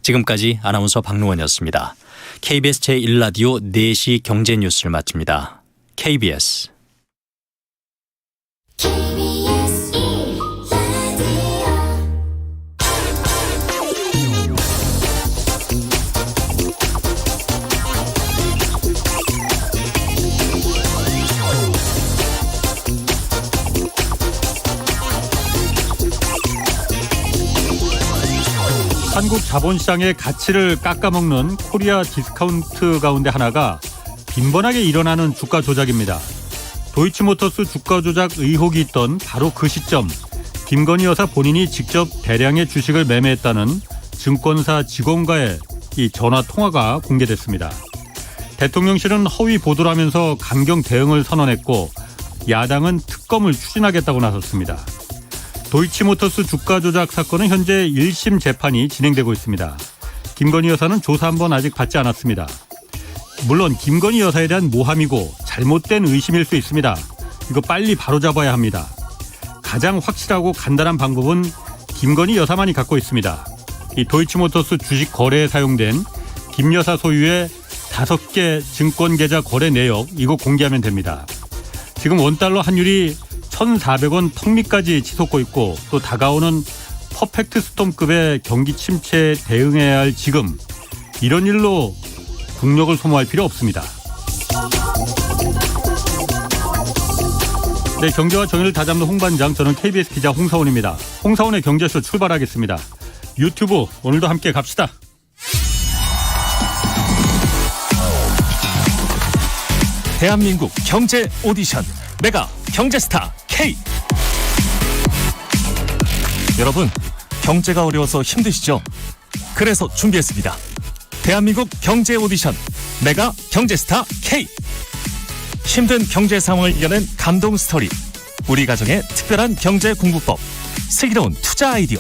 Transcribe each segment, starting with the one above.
지금까지 아나운서 박노원이었습니다. KBS 제1라디오 4시 경제뉴스를 마칩니다. KBS 한국 자본시장의 가치를 깎아먹는 코리아 디스카운트 가운데 하나가 빈번하게 일어나는 주가 조작입니다. 도이치모터스 주가 조작 의혹이 있던 바로 그 시점, 김건희 여사 본인이 직접 대량의 주식을 매매했다는 증권사 직원과의 이 전화 통화가 공개됐습니다. 대통령실은 허위 보도를 하면서 강경 대응을 선언했고 야당은 특검을 추진하겠다고 나섰습니다. 도이치모터스 주가 조작 사건은 현재 1심 재판이 진행되고 있습니다. 김건희 여사는 조사 한 번 아직 받지 않았습니다. 물론 김건희 여사에 대한 모함이고 잘못된 의심일 수 있습니다. 이거 빨리 바로잡아야 합니다. 가장 확실하고 간단한 방법은 김건희 여사만이 갖고 있습니다. 이 도이치모터스 주식 거래에 사용된 김 여사 소유의 5개 증권 계좌 거래 내역 이거 공개하면 됩니다. 지금 원달러 환율이 1,400원 턱밑까지 치솟고 있고 또 다가오는 퍼펙트 스톰급의 경기 침체에 대응해야 할 지금 이런 일로 국력을 소모할 필요 없습니다. 네, 경제와 정의를 다잡는 홍반장, 저는 KBS 기자 홍사원입니다. 홍사원의 경제쇼 출발하겠습니다. 유튜브 오늘도 함께 갑시다. 대한민국 경제 오디션 메가 경제스타 K. 여러분, 경제가 어려워서 힘드시죠? 그래서 준비했습니다. 대한민국 경제 오디션 메가 경제스타 K. 힘든 경제 상황을 이겨낸 감동 스토리, 우리 가정의 특별한 경제 공부법, 슬기로운 투자 아이디어,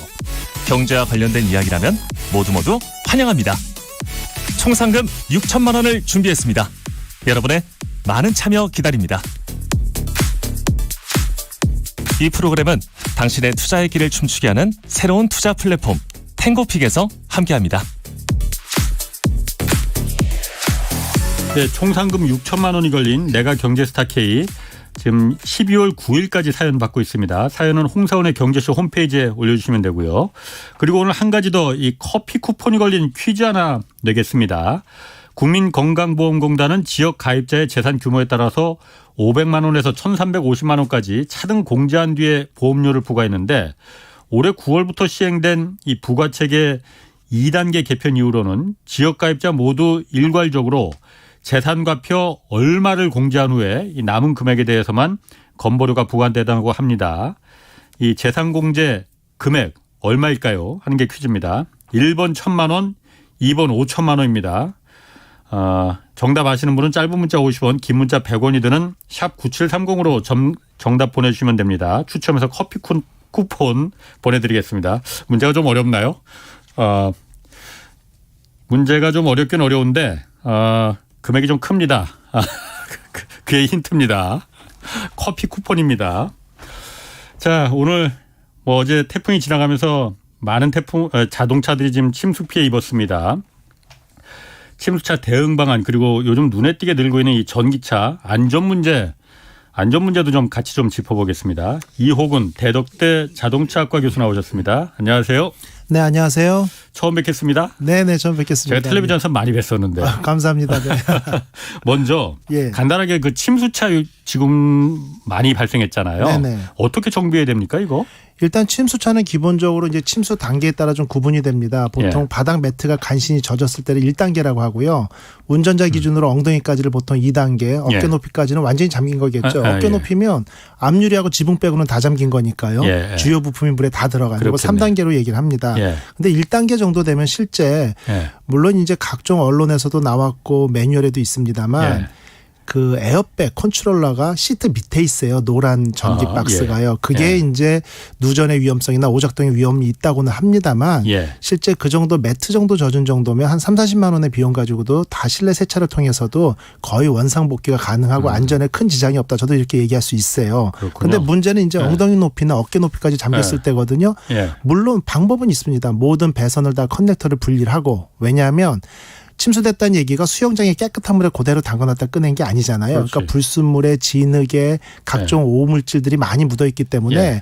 경제와 관련된 이야기라면 모두 환영합니다. 총 상금 6천만 원을 준비했습니다. 여러분의 많은 참여 기다립니다. 이 프로그램은 당신의 투자의 길을 춤추게 하는 새로운 투자 플랫폼 탱고픽에서 함께합니다. 네, 총 상금 6천만 원이 걸린 내가 경제스타 K, 지금 12월 9일까지 사연 받고 있습니다. 사연은 홍사원의 경제쇼 홈페이지에 올려주시면 되고요. 그리고 오늘 한 가지 더 이 커피 쿠폰이 걸린 퀴즈 하나 내겠습니다. 국민건강보험공단은 지역 가입자의 재산 규모에 따라서 500만 원에서 1,350만 원까지 차등 공제한 뒤에 보험료를 부과했는데 올해 9월부터 시행된 이 부과체계 2단계 개편 이후로는 지역 가입자 모두 일괄적으로 재산과표 얼마를 공제한 후에 이 남은 금액에 대해서만 건보료가 부과된다고 합니다. 이 재산공제 금액 얼마일까요? 하는 게 퀴즈입니다. 1번 1,000만 원, 2번 5천만 원입니다. 정답 아시는 분은 짧은 문자 50원, 긴 문자 100원이 드는 샵 9730으로 정답 보내주시면 됩니다. 추첨해서 커피 쿠폰 보내드리겠습니다. 문제가 좀 어렵나요? 문제가 좀 어렵긴 어려운데 금액이 좀 큽니다. 그게 힌트입니다. 커피 쿠폰입니다. 자, 오늘 어제 태풍이 지나가면서 많은 자동차들이 지금 침수 피해 입었습니다. 침수차 대응 방안, 그리고 요즘 눈에 띄게 늘고 있는 이 전기차 안전 문제도 좀 같이 좀 짚어보겠습니다. 이호근 대덕대 자동차학과 교수 나오셨습니다. 안녕하세요. 네, 안녕하세요. 처음 뵙겠습니다. 네네, 처음 뵙겠습니다. 제가 텔레비전에서 많이 뵀었는데. 감사합니다. 네. 먼저 예. 간단하게 그 침수차 지금 많이 발생했잖아요. 네네. 어떻게 정비해야 됩니까, 이거? 일단 침수차는 기본적으로 이제 침수 단계에 따라 좀 구분이 됩니다. 보통 예. 바닥 매트가 간신히 젖었을 때를 1단계라고 하고요. 운전자 기준으로 엉덩이까지를 보통 2단계, 어깨 예. 높이까지는 완전히 잠긴 거겠죠. 어깨 예. 높이면 앞유리하고 지붕 빼고는 다 잠긴 거니까요. 예. 주요 부품이 물에 다 들어가고 3단계로 얘기를 합니다. 예. 근데 1단계 정도 되면 실제 예. 물론 이제 각종 언론에서도 나왔고 매뉴얼에도 있습니다만 예. 그 에어백 컨트롤러가 시트 밑에 있어요. 노란 전기 박스가요. 그게 이제 누전의 위험성이나 오작동의 위험이 있다고는 합니다만 실제 그 정도 매트 정도 젖은 정도면 한 3, 40만 원의 비용 가지고도 다 실내 세차를 통해서도 거의 원상복귀가 가능하고 안전에 큰 지장이 없다. 저도 이렇게 얘기할 수 있어요. 그런데 문제는 이제 엉덩이 높이나 어깨 높이까지 잠겼을 때거든요. 물론 방법은 있습니다. 모든 배선을 다 커넥터를 분리를 하고 왜냐하면 침수됐다는 얘기가 수영장에 깨끗한 물에 그대로 담가놨다 꺼낸 게 아니잖아요. 그렇지. 그러니까 불순물에 진흙에 각종 오물질들이 많이 묻어있기 때문에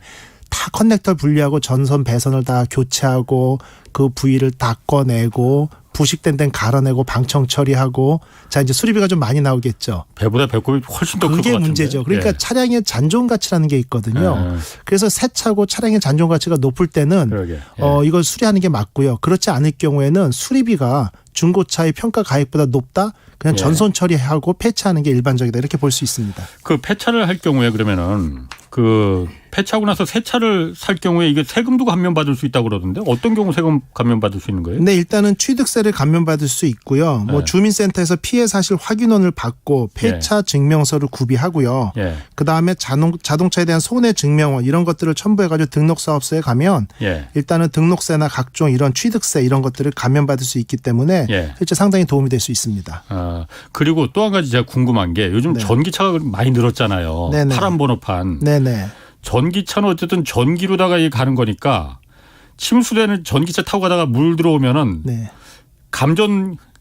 다 커넥터를 분리하고 전선 배선을 다 교체하고 그 부위를 다 꺼내고 부식된 데는 갈아내고 방청 처리하고 자 이제 수리비가 좀 많이 나오겠죠. 배보다 배꼽이 훨씬 더 클 것 그게 같은데. 문제죠. 그러니까 차량의 잔존 가치라는 게 있거든요. 그래서 새 차고 차량의 잔존 가치가 높을 때는 이걸 수리하는 게 맞고요. 그렇지 않을 경우에는 수리비가 중고차의 평가 가액보다 높다? 그냥 전손 처리하고 폐차하는 게 일반적이다. 이렇게 볼 수 있습니다. 그 폐차를 할 경우에 그러면은 그 폐차하고 나서 새 차를 살 경우에 이게 세금도 감면받을 수 있다고 그러던데 어떤 경우 세금 감면받을 수 있는 거예요? 네, 일단은 취득세를 감면받을 수 있고요. 뭐 주민센터에서 피해 사실 확인원을 받고 폐차 증명서를 구비하고요. 그다음에 자동차에 대한 손해 증명원 이런 것들을 첨부해가지고 등록사업소에 가면 일단은 등록세나 각종 이런 취득세 이런 것들을 감면받을 수 있기 때문에 실제 상당히 도움이 될 수 있습니다. 그리고 또 한 가지 제가 궁금한 게 요즘 전기차가 많이 늘었잖아요. 네네. 파란 번호판. 네네. 전기차는 어쨌든 전기로다가 가는 침수되는 전기차 타고 가다가 물 들어오면은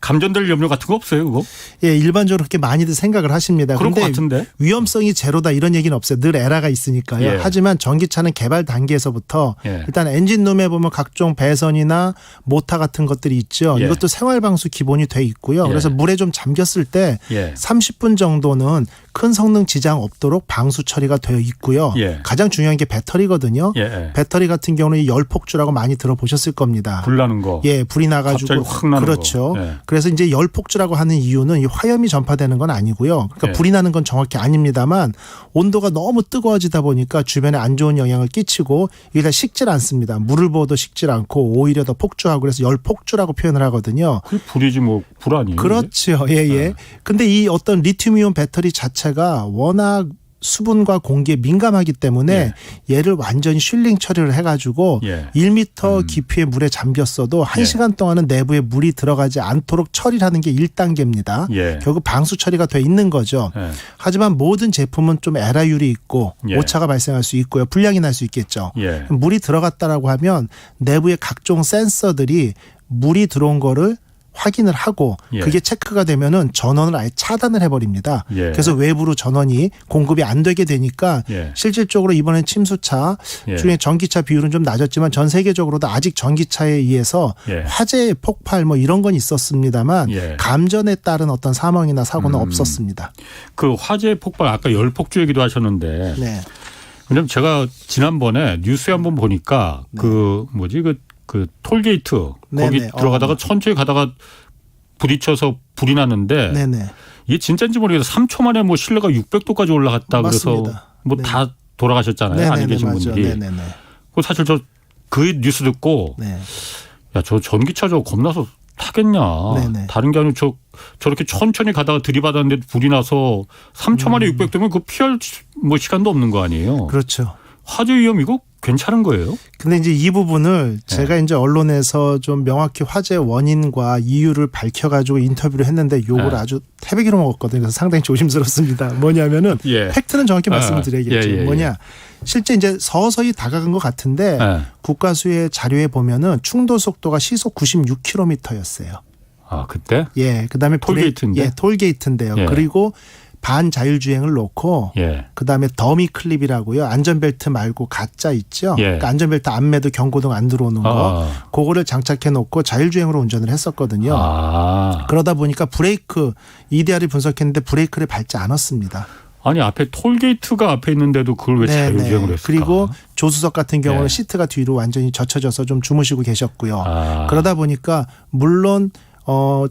감전될 염려 같은 거 없어요, 그거? 예, 일반적으로 그렇게 많이들 생각을 하십니다. 그럴 것 그런데 같은데. 위험성이 제로다 이런 얘기는 없어요. 늘 에러가 있으니까요. 하지만 전기차는 개발 단계에서부터 일단 엔진룸에 보면 각종 배선이나 모터 같은 것들이 있죠. 이것도 생활방수 기본이 돼 있고요. 그래서 물에 좀 잠겼을 때 30분 정도는 큰 성능 지장 없도록 방수 처리가 되어 있고요. 가장 중요한 게 배터리거든요. 배터리 같은 경우는 열폭주라고 많이 들어보셨을 겁니다. 불 나는 거. 예, 불이 나가지고 갑자기 확 나는 그렇죠. 거. 그래서 이제 열폭주라고 하는 이유는 이 화염이 전파되는 건 아니고요. 그러니까 불이 나는 건 정확히 아닙니다만 온도가 너무 뜨거워지다 보니까 주변에 안 좋은 영향을 끼치고 이게 다 식질 않습니다. 물을 부어도 식질 않고 오히려 더 폭주하고 그래서 열폭주라고 표현을 하거든요. 그 불이지 뭐 불 아니에요? 그렇죠. 예. 근데 이 어떤 리튬이온 배터리 자체가 워낙 수분과 공기에 민감하기 때문에 얘를 완전히 쉴링 처리를 해가지고 1m 깊이의 물에 잠겼어도 1시간 동안은 내부에 물이 들어가지 않도록 처리를 하는 게 1단계입니다. 결국 방수 처리가 돼 있는 거죠. 하지만 모든 제품은 좀 에라율이 있고 오차가 발생할 수 있고요. 불량이 날 수 있겠죠. 물이 들어갔다라고 하면 내부의 각종 센서들이 물이 들어온 거를 확인을 하고 그게 체크가 되면은 전원을 아예 차단을 해버립니다. 그래서 외부로 전원이 공급이 안 되게 되니까 실질적으로 이번엔 침수차 중에 전기차 비율은 좀 낮았지만 전 세계적으로도 아직 전기차에 의해서 화재 폭발 뭐 이런 건 있었습니다만 감전에 따른 어떤 사망이나 사고는 없었습니다. 그 화재 폭발 아까 열폭주 얘기도 하셨는데 왜냐면 제가 지난번에 뉴스에 한번 보니까 그 톨게이트 거기 들어가다가 천천히 가다가 부딪혀서 불이 났는데 이게 진짜인지 모르겠어요. 3초 만에 뭐 실내가 600도까지 올라갔다 맞습니다. 그래서 뭐 다 돌아가셨잖아요. 안에 계신 분들이. 그 사실 저 그 뉴스 듣고 야, 저 전기차 저거 겁나서 타겠냐. 다른 게 아니고 저렇게 천천히 가다가 들이받았는데 불이 나서 3초 만에 600도면 그 피할 뭐 시간도 없는 거 아니에요. 그렇죠. 화재 위험 이거 괜찮은 거예요? 근데 이제 이 부분을 제가 이제 언론에서 좀 명확히 화재 원인과 이유를 밝혀가지고 인터뷰를 했는데 욕을 아주 태백이로 먹었거든요. 그래서 상당히 조심스럽습니다. 뭐냐면은 팩트는 정확히 말씀을 드려야겠죠. 뭐냐. 실제 이제 서서히 다가간 것 같은데 국가수의 자료에 보면은 충돌 속도가 시속 96km였어요. 아, 그때? 그다음에 톨게이트인데? 톨게이트인데요. 그리고 반자율주행을 놓고 그다음에 더미 클립이라고요. 안전벨트 말고 가짜 있죠. 그러니까 안전벨트 안 매도 경고등 안 들어오는 거. 그거를 장착해 놓고 자율주행으로 운전을 했었거든요. 그러다 보니까 브레이크 EDR을 분석했는데 브레이크를 밟지 않았습니다. 아니 앞에 톨게이트가 앞에 있는데도 그걸 왜 자율주행을 했을까? 그리고 조수석 같은 경우는 시트가 뒤로 완전히 젖혀져서 좀 주무시고 계셨고요. 그러다 보니까 물론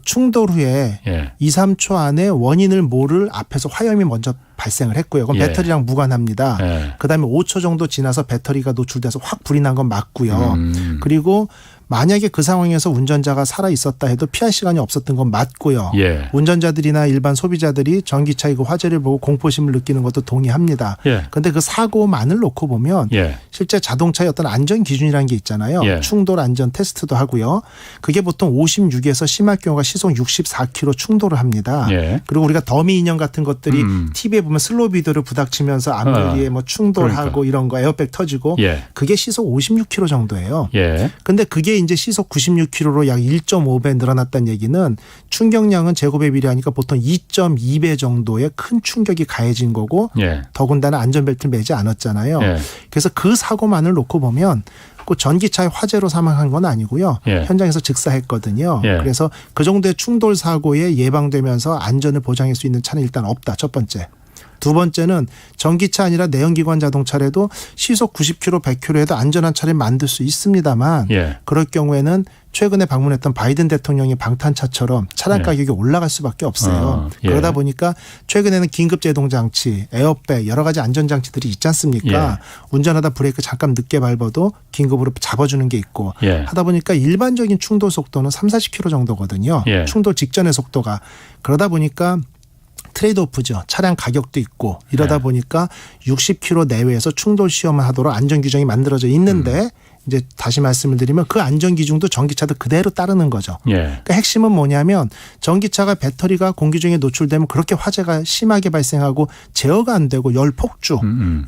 충돌 후에 2, 3초 안에 원인을 모를 앞에서 화염이 먼저 발생을 했고요. 그건 배터리랑 무관합니다. 그다음에 5초 정도 지나서 배터리가 노출돼서 확 불이 난 건 맞고요. 그리고 만약에 그 상황에서 운전자가 살아 있었다 해도 피할 시간이 없었던 건 맞고요. 예. 운전자들이나 일반 소비자들이 전기차 이거 화재를 보고 공포심을 느끼는 것도 동의합니다. 그런데 예. 그 사고만을 놓고 보면 예. 실제 자동차의 어떤 안전 기준이라는 게 있잖아요. 예. 충돌 안전 테스트도 하고요. 그게 보통 56에서 심할 경우가 시속 64km 충돌을 합니다. 예. 그리고 우리가 더미 인형 같은 것들이 TV에 보면 슬로우 비디오를 부닥치면서 앞머리에 뭐 충돌하고 그러니까. 이런 거 에어백 터지고 예. 그게 시속 56km 정도예요. 예. 근데 그게 이제 시속 96km로 약 1.5배 늘어났다는 얘기는 충격량은 제곱에 비례하니까 보통 2.2배 정도의 큰 충격이 가해진 거고 예. 더군다나 안전벨트를 매지 않았잖아요. 예. 그래서 그 사고만을 놓고 보면 꼭 전기차의 화재로 사망한 건 아니고요. 예. 현장에서 즉사했거든요. 예. 그래서 그 정도의 충돌 사고에 예방되면서 안전을 보장할 수 있는 차는 일단 없다. 첫 번째. 두 번째는 전기차 아니라 내연기관 자동차라도 시속 90km, 100km에도 안전한 차를 만들 수 있습니다만 예. 그럴 경우에는 최근에 방문했던 바이든 대통령의 방탄차처럼 차량 예. 가격이 올라갈 수밖에 없어요. 예. 그러다 보니까 최근에는 긴급제동장치, 에어백 여러 가지 안전장치들이 있지 않습니까? 예. 운전하다 브레이크 잠깐 늦게 밟아도 긴급으로 잡아주는 게 있고 예. 하다 보니까 일반적인 충돌 속도는 3, 40km 정도거든요. 예. 충돌 직전의 속도가. 그러다 보니까 트레이드오프죠. 차량 가격도 있고 이러다 네. 보니까 60km 내외에서 충돌 시험을 하도록 안전 규정이 만들어져 있는데 이제 다시 말씀을 드리면 그 안전 기준도 전기차도 그대로 따르는 거죠. 예. 그러니까 핵심은 뭐냐면 전기차가 배터리가 공기 중에 노출되면 그렇게 화재가 심하게 발생하고 제어가 안 되고 열 폭주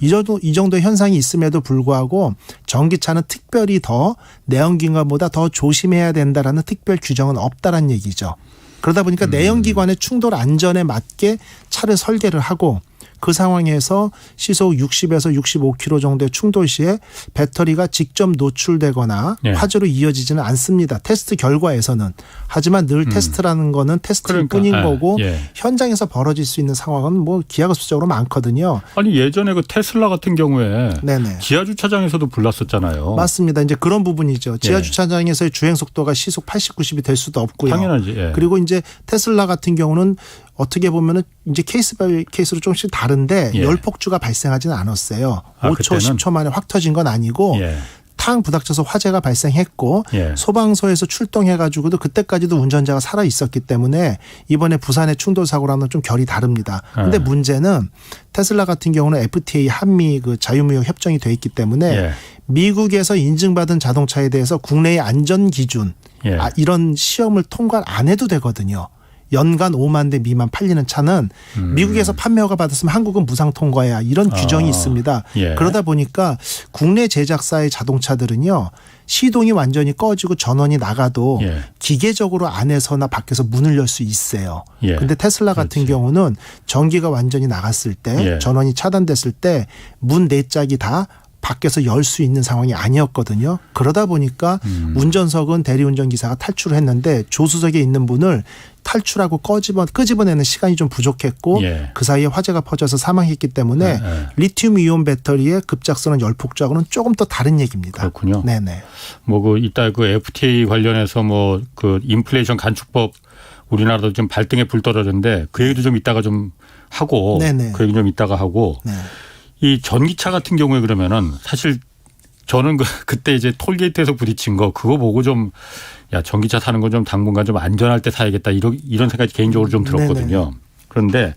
이 정도의 현상이 있음에도 불구하고 전기차는 특별히 더 내연기관보다 더 조심해야 된다라는 특별 규정은 없다라는 얘기죠. 그러다 보니까 내연기관의 충돌 안전에 맞게 차를 설계를 하고 그 상황에서 시속 60에서 65km 정도의 충돌 시에 배터리가 직접 노출되거나 예. 화재로 이어지지는 않습니다. 테스트 결과에서는. 하지만 늘 테스트라는 거는 테스트일 그러니까. 뿐인 예. 거고 예. 현장에서 벌어질 수 있는 상황은 뭐 기하급수적으로 많거든요. 아니 예전에 그 테슬라 같은 경우에 네네. 지하 주차장에서도 불났었잖아요. 맞습니다. 이제 그런 부분이죠. 지하 예. 주차장에서의 주행 속도가 시속 80, 90이 될 수도 없고요. 당연하지. 예. 그리고 이제 테슬라 같은 경우는 어떻게 보면은 이제 케이스 바이 케이스로 조금씩 다른데 예. 열 폭주가 발생하지는 않았어요. 아, 5초, 그때는? 10초 만에 확 터진 건 아니고 예. 탕 부닥쳐서 화재가 발생했고 예. 소방서에서 출동해가지고도 그때까지도 운전자가 살아 있었기 때문에 이번에 부산의 충돌 사고랑은 좀 결이 다릅니다. 그런데 문제는 테슬라 같은 경우는 FTA 한미 그 자유무역 협정이 돼 있기 때문에 예. 미국에서 인증받은 자동차에 대해서 국내의 안전 기준 예. 이런 시험을 통과를 안 해도 되거든요. 연간 5만 대 미만 팔리는 차는 미국에서 판매 허가 받았으면 한국은 무상 통과야 이런 규정이 있습니다. 예. 그러다 보니까 국내 제작사의 자동차들은요. 시동이 완전히 꺼지고 전원이 나가도 예. 기계적으로 안에서나 밖에서 문을 열 수 있어요. 예. 근데 테슬라 같은 그렇지. 경우는 전기가 완전히 나갔을 때 예. 전원이 차단됐을 때 문 네 짝이 다 밖에서 열 수 있는 상황이 아니었거든요. 그러다 보니까 운전석은 대리운전 기사가 탈출을 했는데 조수석에 있는 분을 탈출하고 끄집어내는 시간이 좀 부족했고 예. 그 사이에 화재가 퍼져서 사망했기 때문에 예. 리튬 이온 배터리의 급작스러운 열폭주하고는 조금 또 다른 얘기입니다. 그렇군요. 네네. 뭐 그 이따 그 FTA 관련해서 뭐 그 인플레이션 간축법 우리나라도 좀 발등에 불 떨어졌는데 그 얘기도 좀 이따가 좀 하고 네네. 그 얘기 좀 이따가 하고 네. 이 전기차 같은 경우에 그러면은 사실 저는 그때 이제 톨게이트에서 부딪힌 거 그거 보고 좀 야 전기차 타는 건 좀 당분간 좀 안전할 때 타야겠다 이런 생각이 개인적으로 좀 들었거든요. 네네. 그런데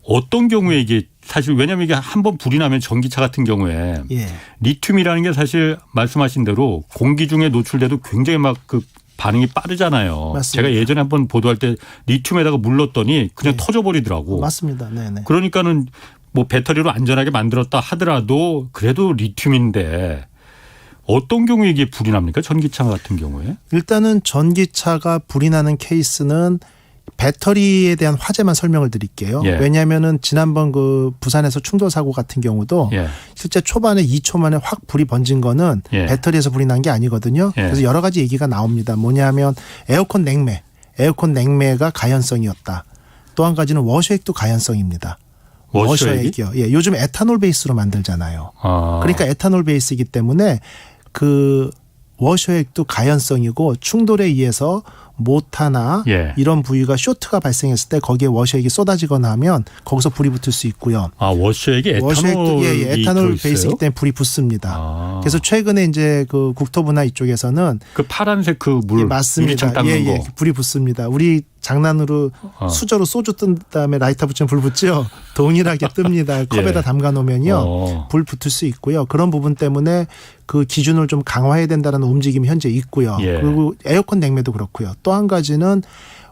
어떤 경우에 이게 사실 왜냐하면 이게 한번 불이 나면 전기차 같은 경우에 예. 리튬이라는 게 사실 말씀하신 대로 공기 중에 노출돼도 굉장히 막 그 반응이 빠르잖아요. 맞습니다. 제가 예전에 한번 보도할 때 리튬에다가 물 넣었더니 그냥 터져버리더라고. 맞습니다. 네네. 그러니까는 뭐 배터리로 안전하게 만들었다 하더라도 그래도 리튬인데 어떤 경우에 이게 불이 납니까? 전기차 같은 경우에? 일단은 전기차가 불이 나는 케이스는 배터리에 대한 화재만 설명을 드릴게요. 예. 왜냐하면은 지난번 그 부산에서 충돌 사고 같은 경우도 예. 실제 초반에 2초 만에 확 불이 번진 거는 예. 배터리에서 불이 난 게 아니거든요. 예. 그래서 여러 가지 얘기가 나옵니다. 뭐냐면 에어컨 냉매가 가연성이었다. 또 한 가지는 워셔액도 가연성입니다. 워셔액이요? 예, 요즘 에탄올 베이스로 만들잖아요. 아. 그러니까 에탄올 베이스이기 때문에 그 워셔액도 가연성이고 충돌에 의해서 모타나 예. 이런 부위가 쇼트가 발생했을 때 거기에 워셔액이 쏟아지거나 하면 거기서 불이 붙을 수 있고요. 아, 워셔액이 워셔액도 에탄올 들어있어요? 베이스이기 때문에 불이 붙습니다. 아. 그래서 최근에 이제 그 국토부나 이쪽에서는 그 파란색 그 물 예, 맞습니다. 유리창 닦는 거. 불이 붙습니다. 우리 장난으로 수저로 소주 뜬 다음에 라이터 붙이면 불 붙죠. 동일하게 뜹니다. 컵에다 담가 놓으면요. 불 붙을 수 있고요. 그런 부분 때문에 그 기준을 좀 강화해야 된다는 움직임이 현재 있고요. 예. 그리고 에어컨 냉매도 그렇고요. 또 한 가지는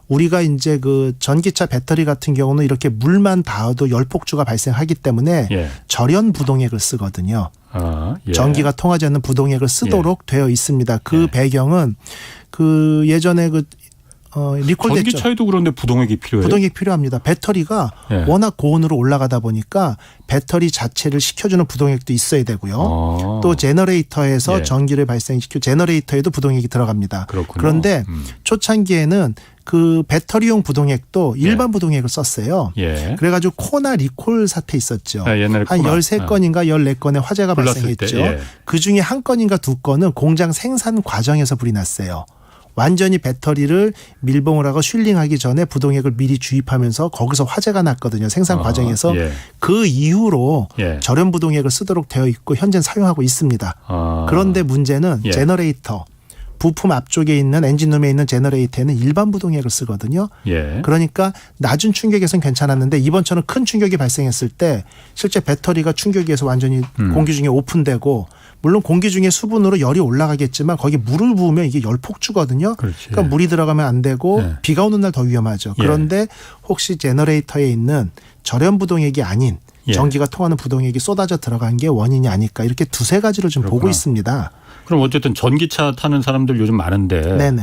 우리가 이제 그 전기차 배터리 같은 경우는 이렇게 물만 닿아도 열폭주가 발생하기 때문에 예. 절연 부동액을 쓰거든요. 아, 예. 전기가 통하지 않는 부동액을 쓰도록 되어 있습니다. 그 예. 배경은 그 예전에 그 리콜됐죠. 전기차에도 그런데 부동액이 필요해요? 부동액 필요합니다. 배터리가 예. 워낙 고온으로 올라가다 보니까 배터리 자체를 식혀주는 부동액도 있어야 되고요. 또 제너레이터에서 예. 전기를 발생시켜 제너레이터에도 부동액이 들어갑니다. 그렇군요. 그런데 초창기에는 그 배터리용 부동액도 일반 부동액을 썼어요. 예. 그래가지고 코나 리콜 사태 있었죠. 아, 옛날에 한 코나. 13건인가 14건의 화재가 불났을 발생했죠. 때, 예. 그중에 한 건인가 두 건은 공장 생산 과정에서 불이 났어요. 완전히 배터리를 밀봉을 하고 쉴링하기 전에 부동액을 미리 주입하면서 거기서 화재가 났거든요. 생산 과정에서. 예. 그 이후로 예. 절연 부동액을 쓰도록 되어 있고 현재는 사용하고 있습니다. 아. 그런데 문제는 예. 제너레이터. 부품 앞쪽에 있는 엔진룸에 있는 제너레이터에는 일반 부동액을 쓰거든요. 예. 그러니까 낮은 충격에서는 괜찮았는데 이번처럼 큰 충격이 발생했을 때 실제 배터리가 충격에서 완전히 공기 중에 오픈되고 물론 공기 중에 수분으로 열이 올라가겠지만 거기에 물을 부으면 이게 열폭주거든요. 그렇지. 그러니까 물이 들어가면 안 되고 예. 비가 오는 날 더 위험하죠. 그런데 혹시 제너레이터에 있는 절연 부동액이 아닌 예. 전기가 통하는 부동액이 쏟아져 들어간 게 원인이 아닐까 이렇게 두세 가지로 좀 보고 그렇구나. 있습니다. 그럼 어쨌든 전기차 타는 사람들 요즘 많은데 네네.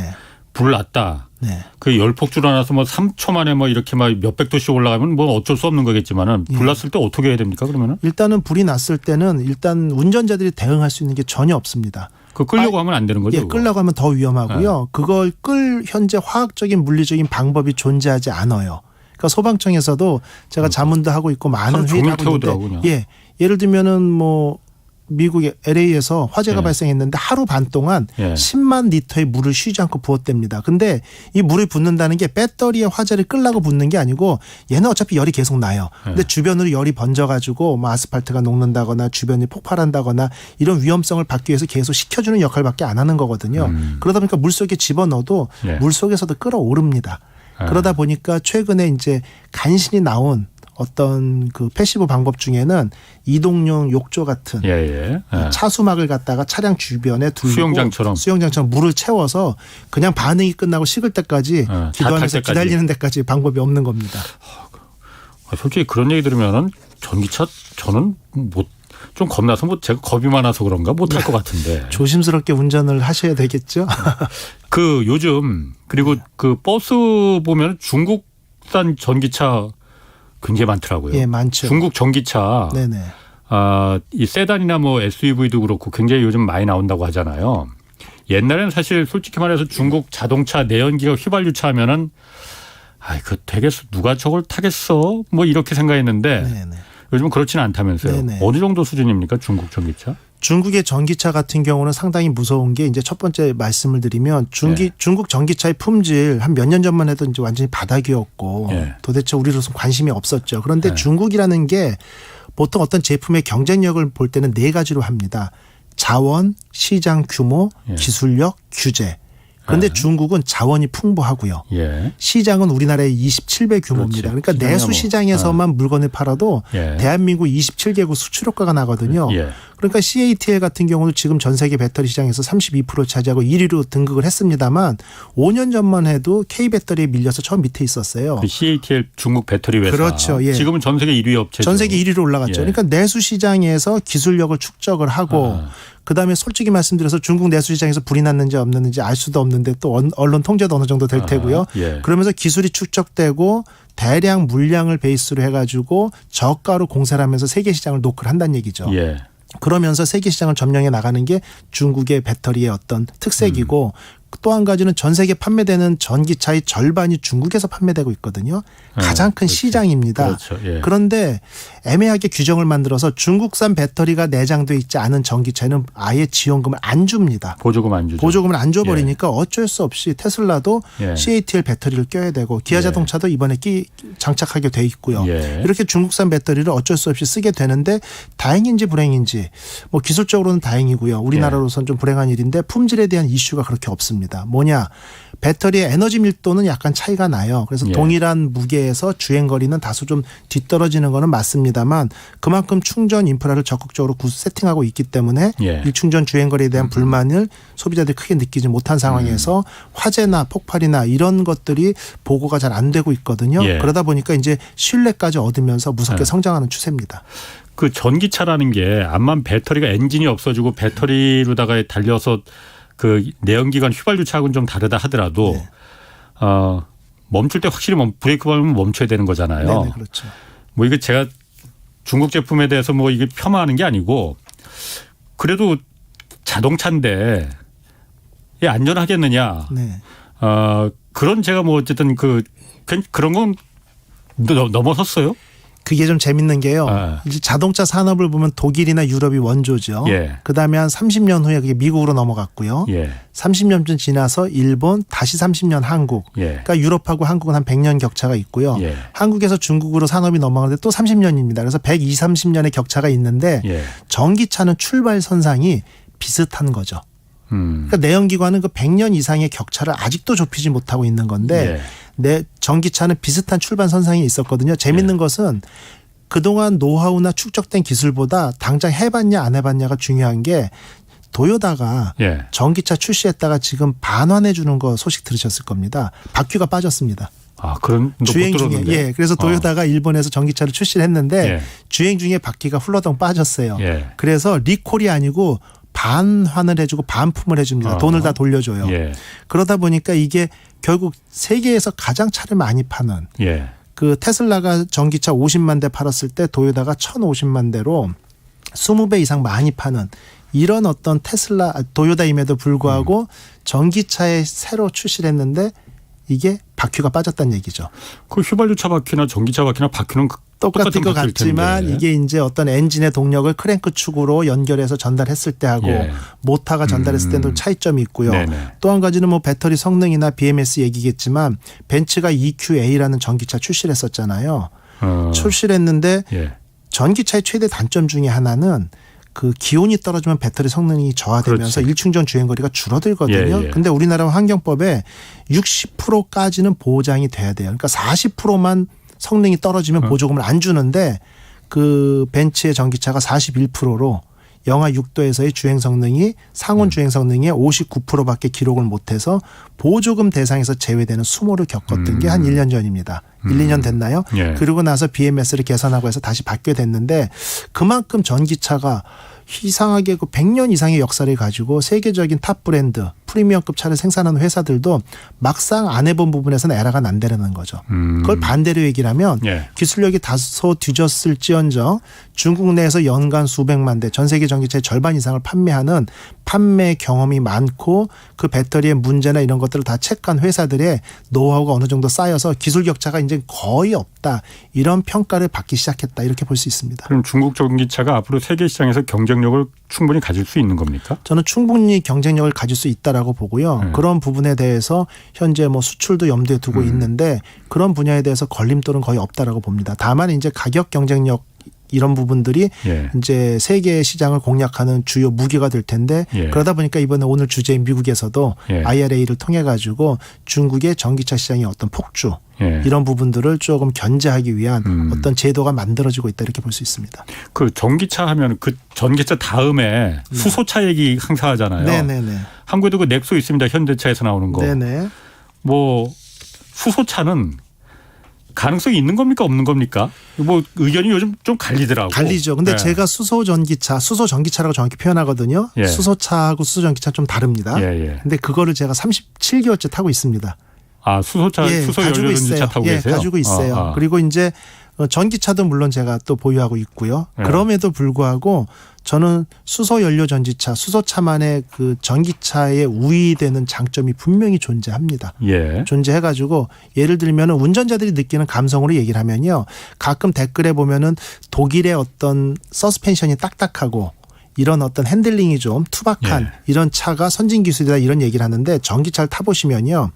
불 났다. 네. 그 열폭주 나서 뭐 3초 만에 뭐 이렇게 막 몇백 도씩 올라가면 뭐 어쩔 수 없는 거겠지만은 불 났을 때 어떻게 해야 됩니까 그러면은? 일단은 불이 났을 때는 일단 운전자들이 대응할 수 있는 게 전혀 없습니다. 그 끌려고 하면 안 되는 거죠? 예, 그거? 끌려고 하면 더 위험하고요. 그걸 끌 현재 화학적인 물리적인 방법이 존재하지 않아요. 그러니까 소방청에서도 제가 자문도 하고 있고 많은 하루 회의를 종일 하고 태우더라고, 있는데 그냥. 예, 예를 들면은 뭐 미국의 LA에서 화재가 예. 발생했는데 하루 반 동안 예. 10만 리터의 물을 쉬지 않고 부었답니다. 근데 이 물이 붓는다는 게 배터리에 화재를 끌라고 붓는 게 아니고 얘는 어차피 열이 계속 나요. 근데 주변으로 열이 번져가지고 뭐 아스팔트가 녹는다거나 주변이 폭발한다거나 이런 위험성을 받기 위해서 계속 식혀주는 역할밖에 안 하는 거거든요. 그러다 보니까 물 속에 집어넣어도 예. 물 속에서도 끓어오릅니다. 그러다 보니까 최근에 이제 간신히 나온 어떤 그 패시브 방법 중에는 이동용 욕조 같은 예. 차수막을 갖다가 차량 주변에 둘고 수영장처럼 물을 채워서 그냥 반응이 끝나고 식을 때까지 다 기도하면서 탈 때까지. 기다리는 데까지 방법이 없는 겁니다. 솔직히 그런 얘기 들으면은 전기차 저는 좀 겁나서 제가 겁이 많아서 그런가 못할 것 같은데. 조심스럽게 운전을 하셔야 되겠죠. 그 요즘 그리고 그 버스 보면 중국산 전기차 굉장히 많더라고요. 예, 많죠. 중국 전기차. 네네. 이 세단이나 뭐 SUV도 그렇고 굉장히 요즘 많이 나온다고 하잖아요. 옛날에는 사실 솔직히 말해서 중국 자동차 내연기관 휘발유차 하면은 그 되겠어 누가 저걸 타겠어 뭐 이렇게 생각했는데 네네. 요즘은 그렇지는 않다면서요. 네네. 어느 정도 수준입니까 중국 전기차? 중국의 전기차 같은 경우는 상당히 무서운 게 이제 첫 번째 말씀을 드리면 중국 전기차의 품질 한 몇 년 전만 해도 이제 완전히 바닥이었고 도대체 우리로서는 관심이 없었죠. 그런데 중국이라는 게 보통 어떤 제품의 경쟁력을 볼 때는 네 가지로 합니다. 자원, 시장 규모, 기술력, 규제. 그런데 중국은 자원이 풍부하고요. 시장은 우리나라의 27배 규모입니다. 그렇지. 그러니까 내수 시장에서만 물건을 팔아도 대한민국 27개국 수출효과가 나거든요. 그러니까 CATL 같은 경우는 지금 전 세계 배터리 시장에서 32% 차지하고 1위로 등극을 했습니다만 5년 전만 해도 K배터리에 밀려서 처음 밑에 있었어요. 그 CATL 중국 배터리 회사. 그렇죠. 예. 지금은 전 세계 1위 업체죠. 전 세계 1위로 올라갔죠. 그러니까 내수 시장에서 기술력을 축적을 하고 그다음에 솔직히 말씀드려서 중국 내수 시장에서 불이 났는지 없는지 알 수도 없는데 또 언론 통제도 어느 정도 될 테고요. 그러면서 기술이 축적되고 대량 물량을 베이스로 해가지고 저가로 공세를 하면서 세계 시장을 노크를 한다는 얘기죠. 그러면서 세계 시장을 점령해 나가는 게 중국의 배터리의 어떤 특색이고 또 한 가지는 전 세계 판매되는 전기차의 절반이 중국에서 판매되고 있거든요. 가장 큰 그렇죠. 시장입니다. 그렇죠. 예. 그런데 애매하게 규정을 만들어서 중국산 배터리가 내장돼 있지 않은 전기차에는 아예 지원금을 안 줍니다. 보조금 안 주죠. 보조금을 안 줘버리니까 어쩔 수 없이 테슬라도 예. CATL 배터리를 껴야 되고 기아 자동차도 이번에 장착하게 돼 있고요. 예. 이렇게 중국산 배터리를 어쩔 수 없이 쓰게 되는데 다행인지 불행인지 뭐 기술적으로는 다행이고요. 우리나라로서는 좀 불행한 일인데 품질에 대한 이슈가 그렇게 없습니다. 뭐냐. 배터리의 에너지 밀도는 약간 차이가 나요. 그래서 예. 동일한 무게에서 주행거리는 다소 좀 뒤떨어지는 거는 맞습니다만 그만큼 충전 인프라를 적극적으로 세팅하고 있기 때문에 예. 일충전 주행거리에 대한 불만을 소비자들이 크게 느끼지 못한 상황에서 화재나 폭발이나 이런 것들이 보고가 잘 안 되고 있거든요. 예. 그러다 보니까 이제 신뢰까지 얻으면서 무섭게 성장하는 추세입니다. 그 전기차라는 게 암만 배터리가 엔진이 없어지고 배터리로다가 달려서 그 내연기관 휘발유차하고는 좀 다르다 하더라도 네. 멈출 때 확실히 브레이크 밟으면 멈춰야 되는 거잖아요. 네네, 그렇죠. 뭐 이게 제가 중국 제품에 대해서 뭐 이게 폄하하는 게 아니고 그래도 자동차인데 이게 안전하겠느냐. 네. 그런 제가 뭐 어쨌든 그런 건 넘어섰어요. 그게 좀 재밌는 게요. 아. 이제 자동차 산업을 보면 독일이나 유럽이 원조죠. 예. 그다음에 한 30년 후에 그게 미국으로 넘어갔고요. 예. 30년쯤 지나서 일본, 다시 30년 한국. 예. 그러니까 유럽하고 한국은 한 100년 격차가 있고요. 예. 한국에서 중국으로 산업이 넘어가는데 또 30년입니다. 그래서 120, 30년의 격차가 있는데 예. 전기차는 출발 선상이 비슷한 거죠. 그러니까 내연기관은 그 100년 이상의 격차를 아직도 좁히지 못하고 있는 건데 내 전기차는 비슷한 출발 선상이 있었거든요. 재밌는 것은 그동안 노하우나 축적된 기술보다 당장 해봤냐 안 해봤냐가 중요한 게 도요다가 예. 전기차 출시했다가 지금 반환해 주는 거 소식 들으셨을 겁니다. 바퀴가 빠졌습니다. 아, 그런 주행 중에. 예. 그래서 도요다가 일본에서 전기차를 출시를 했는데 예. 주행 중에 바퀴가 훌러덩 빠졌어요. 예. 그래서 리콜이 아니고 반환을 해주고 반품을 해줍니다. 돈을 다 돌려줘요. 예. 그러다 보니까 이게 결국 세계에서 가장 차를 많이 파는 예. 그 테슬라가 전기차 50만 대 팔았을 때 도요다가 1,050만 대로 20배 이상 많이 파는 이런 어떤 도요다임에도 불구하고 전기차에 새로 출시를 했는데 이게 바퀴가 빠졌다는 얘기죠. 그 휘발유차 바퀴나 전기차 바퀴는 똑같은 것 바퀴일 같지만 텐데. 이게 이제 어떤 엔진의 동력을 크랭크 축으로 연결해서 전달했을 때 하고 예. 모터가 전달했을 때도 차이점이 있고요. 네네. 또 한 가지는 뭐 배터리 성능이나 BMS 얘기겠지만 벤츠가 EQA라는 전기차 출시를 했었잖아요. 출시를 했는데 예. 전기차의 최대 단점 중에 하나는 그 기온이 떨어지면 배터리 성능이 저하되면서 그렇지. 일충전 주행거리가 줄어들거든요. 예, 예. 근데 우리나라 환경법에 60%까지는 보장이 돼야 돼요. 그러니까 40%만 성능이 떨어지면 보조금을 안 주는데 그 벤츠의 전기차가 41%로 영하 6도에서의 주행 성능이 상온 주행 성능의 59%밖에 기록을 못해서 보조금 대상에서 제외되는 수모를 겪었던 게 한 1년 전입니다. 1, 2년 됐나요? 예. 그러고 나서 BMS를 개선하고 해서 다시 받게 됐는데 그만큼 전기차가 이상하게 그 100년 이상의 역사를 가지고 세계적인 탑 브랜드 프리미엄급 차를 생산하는 회사들도 막상 안 해본 부분에서는 에러가 난다는 거죠. 그걸 반대로 얘기를 하면 예. 기술력이 다소 뒤졌을지언정 중국 내에서 연간 수백만 대 전 세계 전기차의 절반 이상을 판매하는 판매 경험이 많고 그 배터리의 문제나 이런 것들을 다 체크한 회사들의 노하우가 어느 정도 쌓여서 기술 격차가 이제 거의 없다. 이런 평가를 받기 시작했다. 이렇게 볼 수 있습니다. 그럼 중국 전기차가 앞으로 세계 시장에서 경쟁력을 충분히 가질 수 있는 겁니까? 저는 충분히 경쟁력을 가질 수 있다라고 보고요. 그런 부분에 대해서 현재 뭐 수출도 염두에 두고 있는데 그런 분야에 대해서 걸림돌은 거의 없다라고 봅니다. 다만 이제 가격 경쟁력 이런 부분들이 예. 이제 세계 시장을 공략하는 주요 무기가 될 텐데 예. 그러다 보니까 이번에 오늘 주제인 미국에서도 예. IRA를 통해 가지고 중국의 전기차 시장의 어떤 폭주 예. 이런 부분들을 조금 견제하기 위한 어떤 제도가 만들어지고 있다 이렇게 볼 수 있습니다. 그 전기차 하면 그 전기차 다음에 수소차 얘기 항상 하잖아요. 네네네. 한국에도 그 넥소 있습니다. 현대차에서 나오는 거. 네네. 뭐 수소차는 가능성이 있는 겁니까 없는 겁니까? 뭐 의견이 요즘 좀 갈리더라고. 갈리죠. 근데 네. 제가 수소 전기차라고 정확히 표현하거든요. 예. 수소차하고 수소 전기차 좀 다릅니다. 예. 근데 그거를 제가 37개월째 타고 있습니다. 아 수소차, 수소 가지고 연료전지차 있어요. 타고 계세요? 가지고 있어요. 아. 그리고 이제 전기차도 물론 제가 또 보유하고 있고요. 네. 그럼에도 불구하고 저는 수소 연료 전지차, 수소차만의 그 전기차에 우위되는 장점이 분명히 존재합니다. 예. 존재해가지고 예를 들면 운전자들이 느끼는 감성으로 얘기를 하면요. 가끔 댓글에 보면은 독일의 어떤 서스펜션이 딱딱하고 이런 어떤 핸들링이 좀 투박한 예. 이런 차가 선진 기술이다 이런 얘기를 하는데 전기차를 타보시면요.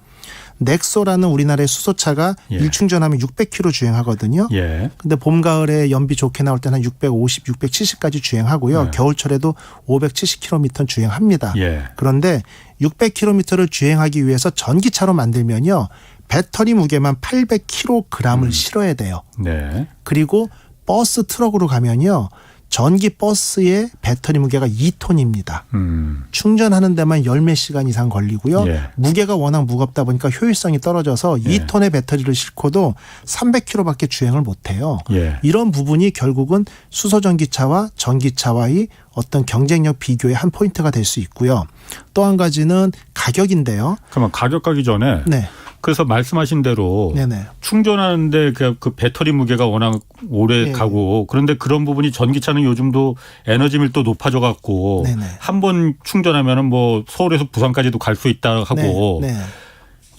넥소라는 우리나라의 수소차가 예. 1충전하면 600km 주행하거든요. 예. 근데 봄 가을에 연비 좋게 나올 때는 한 650, 670까지 주행하고요. 네. 겨울철에도 570km 주행합니다. 예. 그런데 600km를 주행하기 위해서 전기차로 만들면요. 배터리 무게만 800kg을 실어야 돼요. 네. 그리고 버스 트럭으로 가면요. 전기 버스의 배터리 무게가 2톤입니다. 충전하는 데만 열 몇 시간 이상 걸리고요. 예. 무게가 워낙 무겁다 보니까 효율성이 떨어져서 예. 2톤의 배터리를 싣고도 300km밖에 주행을 못해요. 예. 이런 부분이 결국은 수소전기차와 전기차와의 어떤 경쟁력 비교의 한 포인트가 될 수 있고요. 또 한 가지는 가격인데요. 그러면 가격 가기 전에 네. 그래서 말씀하신 대로 네네. 충전하는데 그 배터리 무게가 워낙 오래 네. 가고 그런데 그런 부분이 전기차는 요즘도 에너지 밀도 높아져 갖고 네네. 한 번 충전하면은 뭐 서울에서 부산까지도 갈 수 있다 하고 네. 네.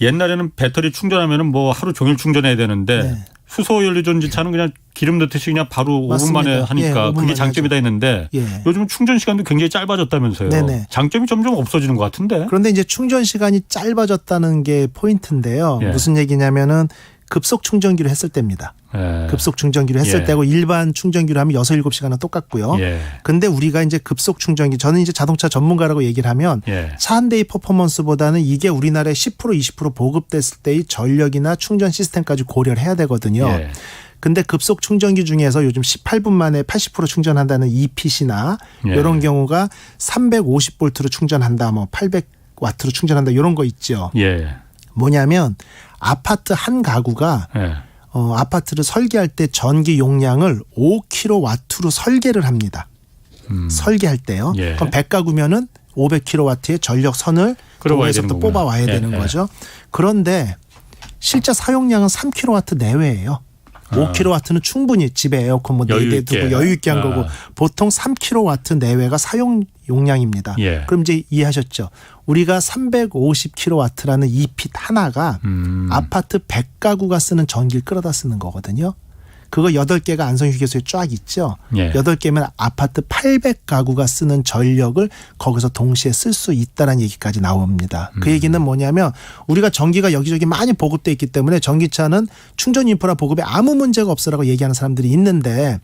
옛날에는 배터리 충전하면은 뭐 하루 종일 충전해야 되는데 네. 수소 연료 전지차는 그냥 기름 넣듯이 그냥 바로 맞습니다. 5분 만에 하니까 예, 5분 그게 만에 장점이다 했는데 예. 요즘 충전 시간도 굉장히 짧아졌다면서요. 네네. 장점이 점점 없어지는 것 같은데. 그런데 이제 충전 시간이 짧아졌다는 게 포인트인데요. 예. 무슨 얘기냐면은 급속 충전기로 했을 때입니다. 예. 급속 충전기로 했을 예. 때고 일반 충전기로 하면 6, 7시간은 똑같고요. 예. 근데 우리가 이제 급속 충전기 저는 이제 자동차 전문가라고 얘기를 하면 예. 차 한 대의 퍼포먼스보다는 이게 우리나라에 10% 20% 보급됐을 때의 전력이나 충전 시스템까지 고려를 해야 되거든요. 예. 근데 급속 충전기 중에서 요즘 18분 만에 80% 충전한다는 EPC나 예. 이런 경우가 350볼트로 충전한다, 뭐 800와트로 충전한다 이런 거 있죠. 예. 뭐냐면 아파트 한 가구가 예. 아파트를 설계할 때 전기 용량을 5kW로 설계를 합니다. 설계할 때요. 예. 그럼 100가구면은 500kW의 전력 선을 끌어와야 도에서 또 되는구나. 뽑아와야 예, 되는 예. 거죠. 그런데 실제 사용량은 3kW 내외예요. 5kW는 충분히 집에 에어컨 뭐 여유 4대 있게. 두고 여유 있게 한 아. 거고 보통 3kW 내외가 사용 용량입니다. 예. 그럼 이제 이해하셨죠? 우리가 350kW라는 이 핏 하나가 아파트 100가구가 쓰는 전기를 끌어다 쓰는 거거든요. 그거 8개가 안성휴게소에 쫙 있죠. 예. 8개면 아파트 800가구가 쓰는 전력을 거기서 동시에 쓸 수 있다는 얘기까지 나옵니다. 그 얘기는 뭐냐면 우리가 전기가 여기저기 많이 보급돼 있기 때문에 전기차는 충전 인프라 보급에 아무 문제가 없어라고 얘기하는 사람들이 있는데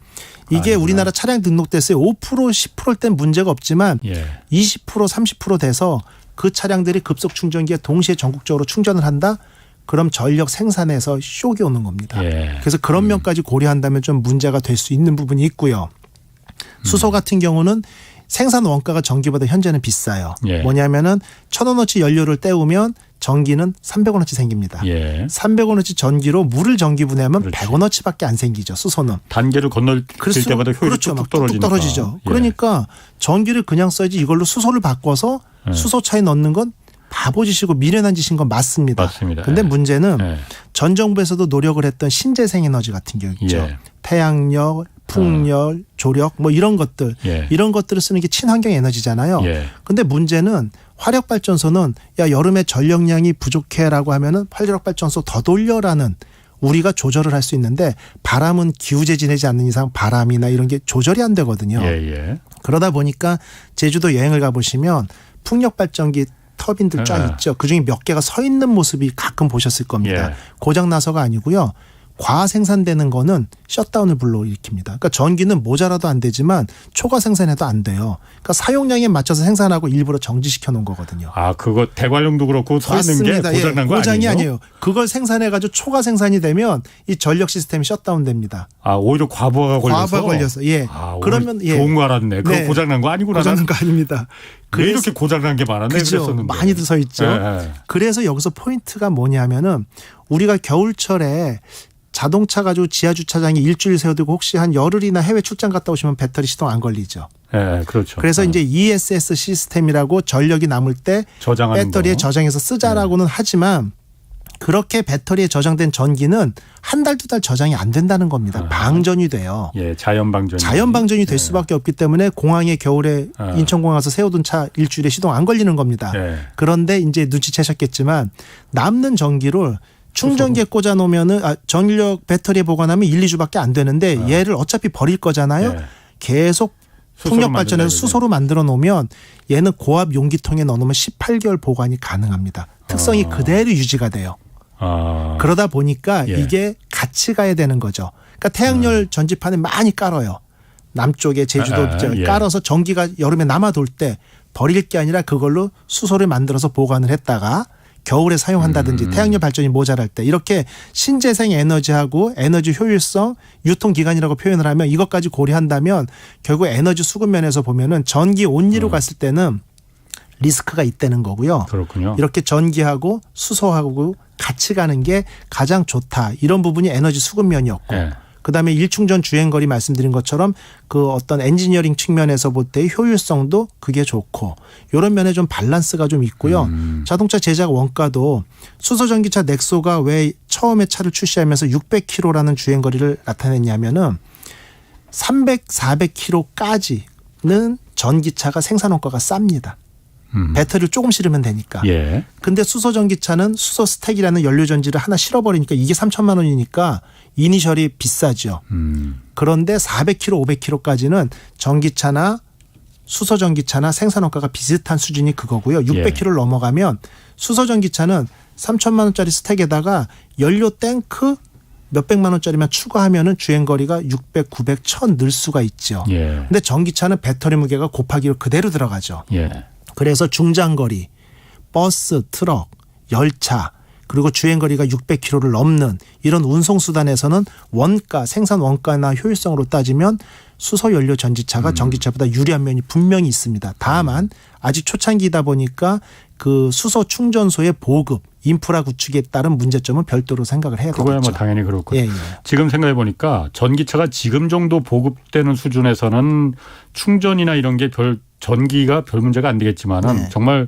이게 우리나라 차량 등록됐을 때 5% 10%일 땐 문제가 없지만 예. 20% 30% 돼서 그 차량들이 급속 충전기에 동시에 전국적으로 충전을 한다? 그럼 전력 생산에서 쇼이 오는 겁니다. 예. 그래서 그런 면까지 고려한다면 좀 문제가 될 수 있는 부분이 있고요. 수소 같은 경우는 생산 원가가 전기보다 현재는 비싸요. 예. 뭐냐면은 1,000원어치 연료를 때우면 전기는 300원어치 생깁니다. 예. 300원어치 전기로 물을 전기분해하면 그렇지. 100원어치밖에 안 생기죠. 수소는. 단계를 건널 그래서 때마다 효율이 그렇죠. 막 뚝뚝 뚝뚝 떨어지니까. 떨어지죠. 예. 그러니까 전기를 그냥 써야지 이걸로 수소를 바꿔서 예. 수소차에 넣는 건 바보짓이고 미련한 짓인 건 맞습니다. 맞습니다. 근데 예. 문제는 예. 전 정부에서도 노력을 했던 신재생 에너지 같은 경우 있죠. 예. 태양력, 풍력, 조력 뭐 이런 것들. 예. 이런 것들을 쓰는 게 친환경 에너지잖아요. 예. 근데 문제는 화력발전소는 야 여름에 전력량이 부족해라고 하면은 화력발전소 더 돌려라는 우리가 조절을 할 수 있는데 바람은 기우제 지내지 않는 이상 바람이나 이런 게 조절이 안 되거든요. 예. 예. 그러다 보니까 제주도 여행을 가보시면 풍력발전기 터빈들 쫙 예. 있죠. 그중에 몇 개가 서 있는 모습이 가끔 보셨을 겁니다. 예. 고장 나서가 아니고요. 과하 생산되는 거는 셧다운을 불러일으킵니다. 그러니까 전기는 모자라도 안 되지만 초과 생산해도 안 돼요. 그러니까 사용량에 맞춰서 생산하고 일부러 정지시켜 놓은 거거든요. 아, 그거 대관령도 그렇고 서 있는 게 맞습니다. 고장난 거 고장이 아니에요? 아니에요. 그걸 생산해가지고 초과 생산이 되면 이 전력 시스템이 셧다운 됩니다. 아, 오히려 과부하가 걸려서. 과부하 걸려서. 예. 아, 그러면 예. 좋은 거 알았네. 그거 네. 고장난 거 아니구나. 고장난 거 아닙니다. 왜 이렇게 고장난 게 많았네. 그죠. 그랬었는데. 많이들 서 있죠. 예, 예. 그래서 여기서 포인트가 뭐냐면은 우리가 겨울철에 자동차 가지고 지하 주차장에 일주일 세워두고 혹시 한 열흘이나 해외 출장 갔다 오시면 배터리 시동 안 걸리죠. 예, 그렇죠. 그래서 이제 ESS 시스템이라고 전력이 남을 때 저장하는 배터리에 거. 저장해서 쓰자라고는 하지만 그렇게 배터리에 저장된 전기는 한 달, 두 달 저장이 안 된다는 겁니다. 방전이 돼요. 예, 자연 방전이. 자연 방전이 될 수밖에 없기 때문에 공항에 겨울에 인천공항 가서 세우던 차 일주일에 시동 안 걸리는 겁니다. 예. 그런데 이제 눈치채셨겠지만 남는 전기를 충전기에 꽂아 놓으면은 전력 배터리에 보관하면 1, 2주밖에 안 되는데 얘를 어차피 버릴 거잖아요. 예. 계속 풍력 발전해서 수소로 만들어 놓으면 얘는 고압 용기통에 넣어놓으면 18개월 보관이 가능합니다. 특성이 그대로 유지가 돼요. 그러다 보니까 예. 이게 같이 가야 되는 거죠. 그러니까 태양열 전지판을 많이 깔아요. 남쪽에 제주도 예. 깔아서 전기가 여름에 남아돌 때 버릴 게 아니라 그걸로 수소를 만들어서 보관을 했다가 겨울에 사용한다든지 태양열 발전이 모자랄 때 이렇게 신재생 에너지하고 에너지 효율성, 유통기간이라고 표현을 하면 이것까지 고려한다면 결국 에너지 수급 면에서 보면은 전기 온리로 갔을 때는 리스크가 있다는 거고요. 그렇군요. 이렇게 전기하고 수소하고 같이 가는 게 가장 좋다. 이런 부분이 에너지 수급 면이었고 예. 그다음에 일충전 주행거리 말씀드린 것처럼 그 어떤 엔지니어링 측면에서 볼 때 효율성도 그게 좋고 이런 면에 좀 밸런스가 좀 있고요. 자동차 제작 원가도 수소전기차 넥소가 왜 처음에 차를 출시하면서 600km라는 주행거리를 나타냈냐면은 300, 400km까지는 전기차가 생산 원가가 쌉니다. 배터리를 조금 실으면 되니까. 예. 근데 수소전기차는 수소 스택이라는 연료전지를 하나 실어버리니까 이게 3천만 원이니까 이니셜이 비싸죠. 그런데 400km, 500km까지는 전기차나 수소전기차나 생산원가가 비슷한 수준이 그거고요. 600km를 넘어가면 수소전기차는 3천만 원짜리 스택에다가 연료 탱크 몇백만 원짜리만 추가하면은 주행거리가 600, 900, 1000 늘 수가 있죠. 예. 근데 전기차는 배터리 무게가 곱하기로 그대로 들어가죠. 예. 그래서 중장거리, 버스, 트럭, 열차 그리고 주행거리가 600km를 넘는 이런 운송수단에서는 원가, 생산 원가나 효율성으로 따지면 수소연료 전지차가 전기차보다 유리한 면이 분명히 있습니다. 다만 아직 초창기이다 보니까 그 수소 충전소의 보급, 인프라 구축에 따른 문제점은 별도로 생각을 해야 되겠죠. 그거야 뭐 당연히 그렇고. 예, 예. 지금 생각해 보니까 전기차가 지금 정도 보급되는 수준에서는 충전이나 이런 게 전기가 별 문제가 안 되겠지만은 네. 정말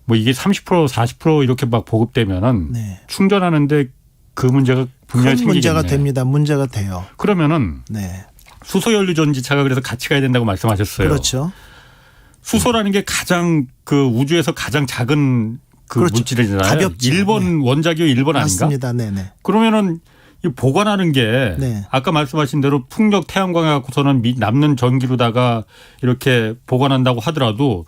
뭐 이게 30% 40% 이렇게 막 보급되면은 네. 충전하는데 그 문제가 분명히 큰 생기겠네. 문제가 됩니다. 문제가 돼요. 그러면은 네. 수소연료 전지차가 그래서 같이 가야 된다고 말씀하셨어요. 그렇죠. 수소라는 게 가장 그 우주에서 가장 작은 그 그렇죠. 물질이잖아요. 가볍죠. 일본 원자기호 일본 아닌가? 맞습니다. 네네. 그러면은 이 보관하는 게 네. 아까 말씀하신 대로 풍력 태양광에 갖고서는 남는 전기로다가 이렇게 보관한다고 하더라도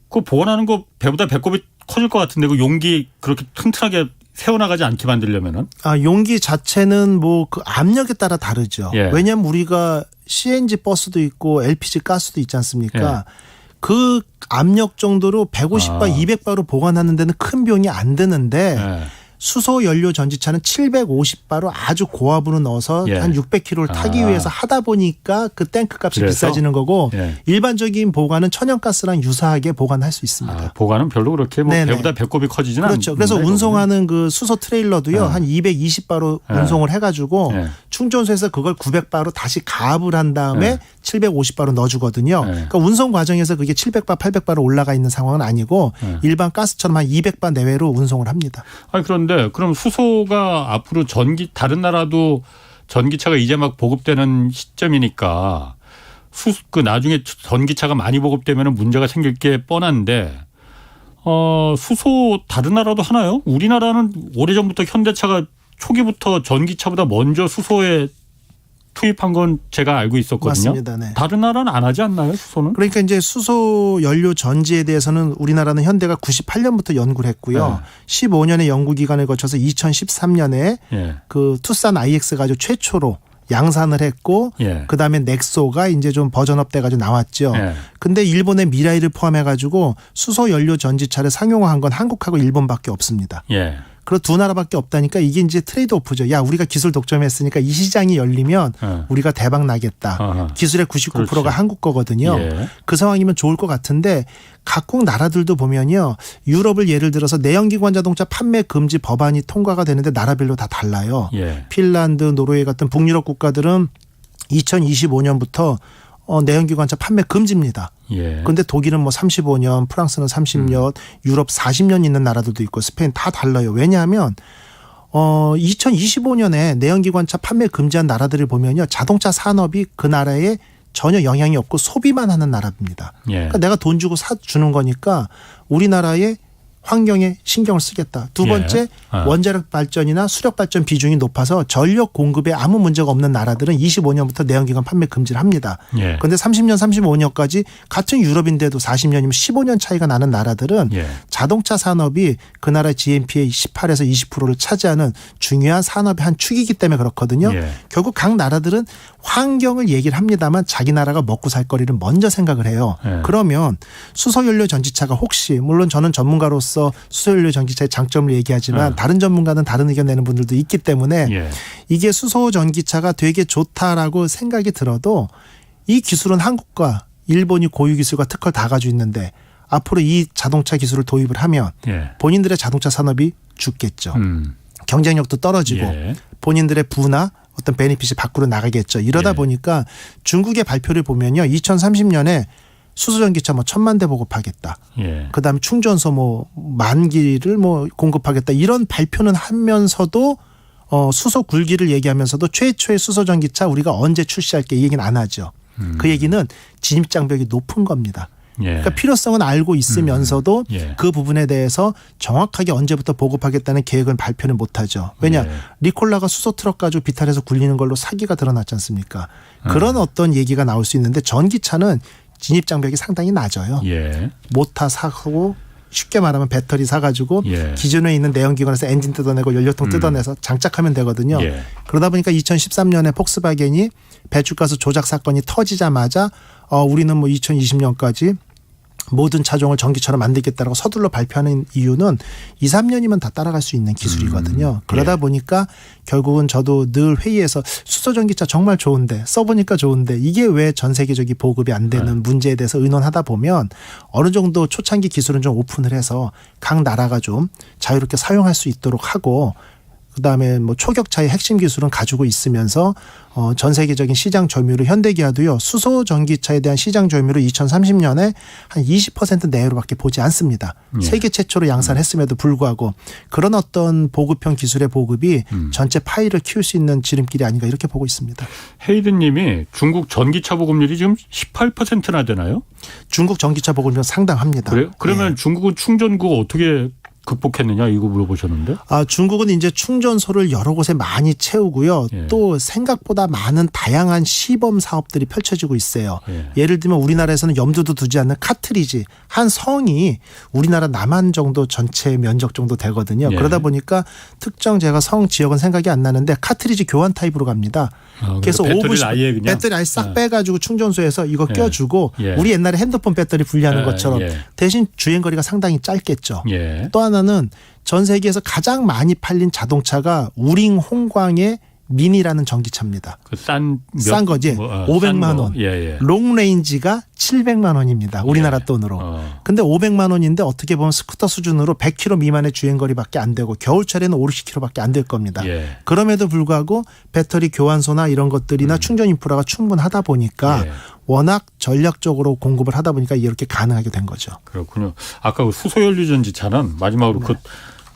그 보관하는 거 배보다 배꼽이 커질 것 같은데 그 용기 그렇게 튼튼하게 세워나가지 않게 만들려면은 용기 자체는 뭐 그 압력에 따라 다르죠. 예. 왜냐하면 우리가 CNG 버스도 있고 LPG 가스도 있지 않습니까? 예. 그 압력 정도로 150바, 200바로 보관하는 데는 큰 비용이 안 드는데 예. 수소 연료 전지차는 750바로 아주 고압으로 넣어서 예. 한 600km를 타기 위해서 하다 보니까 그 탱크 값이 그래서? 비싸지는 거고 예. 일반적인 보관은 천연가스랑 유사하게 보관할 수 있습니다. 보관은 별로 그렇게 뭐 네네. 배보다 배꼽이 커지지는 그렇죠. 않는데 그래서 운송하는 그 수소 트레일러도요. 한 220바로 운송을 해가지고 네. 충전소에서 그걸 900바로 다시 가압을 한 다음에 네. 750바로 넣어주거든요. 네. 그러니까 운송 과정에서 그게 700바, 800바로 올라가 있는 상황은 아니고 일반 가스처럼 한 200바 내외로 운송을 합니다. 아니 그런데 그럼 수소가 앞으로 다른 나라도 전기차가 이제 막 보급되는 시점이니까 그 나중에 전기차가 많이 보급되면 문제가 생길 게 뻔한데 수소 다른 나라도 하나요? 우리나라는 오래전부터 현대차가 초기부터 전기차보다 먼저 수소에 투입한 건 제가 알고 있었거든요. 맞습니다. 네. 다른 나라는 안 하지 않나요, 수소는? 그러니까 이제 수소 연료 전지에 대해서는 우리나라는 현대가 98년부터 연구를 했고요. 15년의 연구 기간을 거쳐서 2013년에 예. 그 투싼 IX 가지고 최초로 양산을 했고 예. 그다음에 넥소가 이제 좀 버전업 돼 가지고 나왔죠. 예. 근데 일본의 미라이를 포함해 가지고 수소 연료 전지차를 상용화한 건 한국하고 일본밖에 없습니다. 예. 그리고 두 나라밖에 없다니까 이게 이제 트레이드 오프죠. 야, 우리가 기술 독점했으니까 이 시장이 열리면 우리가 대박 나겠다. 어허. 기술의 99%가 그렇지. 한국 거거든요. 예. 그 상황이면 좋을 것 같은데 각국 나라들도 보면요. 유럽을 예를 들어서 내연기관 자동차 판매 금지 법안이 통과가 되는데 나라별로 다 달라요. 예. 핀란드, 노르웨이 같은 북유럽 국가들은 2025년부터 내연기관차 판매 금지입니다. 예. 그런데 독일은 뭐 35년, 프랑스는 30년, 유럽 40년 있는 나라들도 있고 스페인 다 달라요. 왜냐하면 2025년에 내연기관차 판매 금지한 나라들을 보면요. 자동차 산업이 그 나라에 전혀 영향이 없고 소비만 하는 나라입니다. 예. 그러니까 내가 돈 주고 사주는 거니까 우리나라의 환경에 신경을 쓰겠다. 두 번째 예. 원자력 발전이나 수력 발전 비중이 높아서 전력 공급에 아무 문제가 없는 나라들은 25년부터 내연기관 판매 금지를 합니다. 예. 그런데 30년, 35년까지 같은 유럽인데도 40년이면 15년 차이가 나는 나라들은 예. 자동차 산업이 그 나라 GNP의 18에서 20%를 차지하는 중요한 산업의 한 축이기 때문에 그렇거든요. 예. 결국 각 나라들은 환경을 얘기를 합니다만 자기 나라가 먹고 살 거리를 먼저 생각을 해요. 예. 그러면 수소연료 전지차가 혹시 물론 저는 전문가로서 수소연료 전기차의 장점을 얘기하지만 다른 전문가는 다른 의견 내는 분들도 있기 때문에 예. 이게 수소 전기차가 되게 좋다라고 생각이 들어도 이 기술은 한국과 일본이 고유 기술과 특허를 다 가지고 있는데 앞으로 이 자동차 기술을 도입을 하면 예. 본인들의 자동차 산업이 죽겠죠. 경쟁력도 떨어지고 예. 본인들의 부나 어떤 베네핏이 밖으로 나가겠죠. 이러다 예. 보니까 중국의 발표를 보면요. 2030년에 수소전기차 1,000만 대 보급하겠다. 예. 그다음에 충전소 10,000기를 공급하겠다. 이런 발표는 하면서도 수소 굴기를 얘기하면서도 최초의 수소전기차 우리가 언제 출시할게 이 얘기는 안 하죠. 그 얘기는 진입 장벽이 높은 겁니다. 예. 그러니까 필요성은 알고 있으면서도 예. 그 부분에 대해서 정확하게 언제부터 보급하겠다는 계획은 발표를 못하죠. 왜냐 예. 리콜라가 수소 트럭 가지고 비탈해서 굴리는 걸로 사기가 드러났지 않습니까? 그런 어떤 얘기가 나올 수 있는데 전기차는 진입 장벽이 상당히 낮아요. 예. 모터 사고 쉽게 말하면 배터리 사가지고 예. 기존에 있는 내연기관에서 엔진 뜯어내고 연료통 뜯어내서 장착하면 되거든요. 예. 그러다 보니까 2013년에 폭스바겐이 배출가스 조작 사건이 터지자마자 우리는 2020년까지 모든 차종을 전기차로 만들겠다라고 서둘러 발표하는 이유는 2, 3년이면 다 따라갈 수 있는 기술이거든요. 그러다 예. 보니까 결국은 저도 늘 회의에서 수소전기차 정말 좋은데 써보니까 좋은데 이게 왜 전 세계적인 보급이 안 되는 문제에 대해서 의논하다 보면 어느 정도 초창기 기술은 좀 오픈을 해서 각 나라가 좀 자유롭게 사용할 수 있도록 하고 그다음에 초격차의 핵심 기술은 가지고 있으면서 전 세계적인 시장 점유율을 현대기아도요. 수소 전기차에 대한 시장 점유율을 2030년에 한 20% 내외로밖에 보지 않습니다. 예. 세계 최초로 양산했음에도 불구하고 그런 어떤 보급형 기술의 보급이 전체 파이를 키울 수 있는 지름길이 아닌가 이렇게 보고 있습니다. 헤이든 님이 중국 전기차 보급률이 지금 18%나 되나요? 중국 전기차 보급률은 상당합니다. 그래요? 그러면 예. 중국은 충전구 어떻게 극복했느냐 이거 물어보셨는데. 중국은 이제 충전소를 여러 곳에 많이 채우고요. 예. 또 생각보다 많은 다양한 시범 사업들이 펼쳐지고 있어요. 예. 예를 들면 우리나라에서는 염두도 두지 않는 카트리지 한 성이 우리나라 남한 정도 전체 면적 정도 되거든요. 예. 그러다 보니까 특정 제가 성 지역은 생각이 안 나는데 카트리지 교환 타입으로 갑니다. 그래서 배터리를 아예 그냥 배터리 아예 싹 빼가지고 충전소에서 이거 예. 껴주고 예. 우리 옛날에 핸드폰 배터리 분리하는 예. 것처럼 예. 대신 대신 주행거리가 상당히 짧겠죠. 예. 또 하나는 전 세계에서 가장 많이 팔린 자동차가 우링 홍광의 미니라는 전기차입니다. 싼 거지. 500만 원. 예. 롱 레인지가 700만 원입니다. 우리나라 돈으로. 근데 500만 원인데 어떻게 보면 스쿠터 수준으로 100km 미만의 주행거리밖에 안 되고 겨울철에는 5, 60km밖에 안 될 겁니다. 예. 그럼에도 불구하고 배터리 교환소나 이런 것들이나 충전 인프라가 충분하다 보니까 예. 워낙 전략적으로 공급을 하다 보니까 이렇게 가능하게 된 거죠. 그렇군요. 아까 그 수소연료 전지차는 마지막으로 그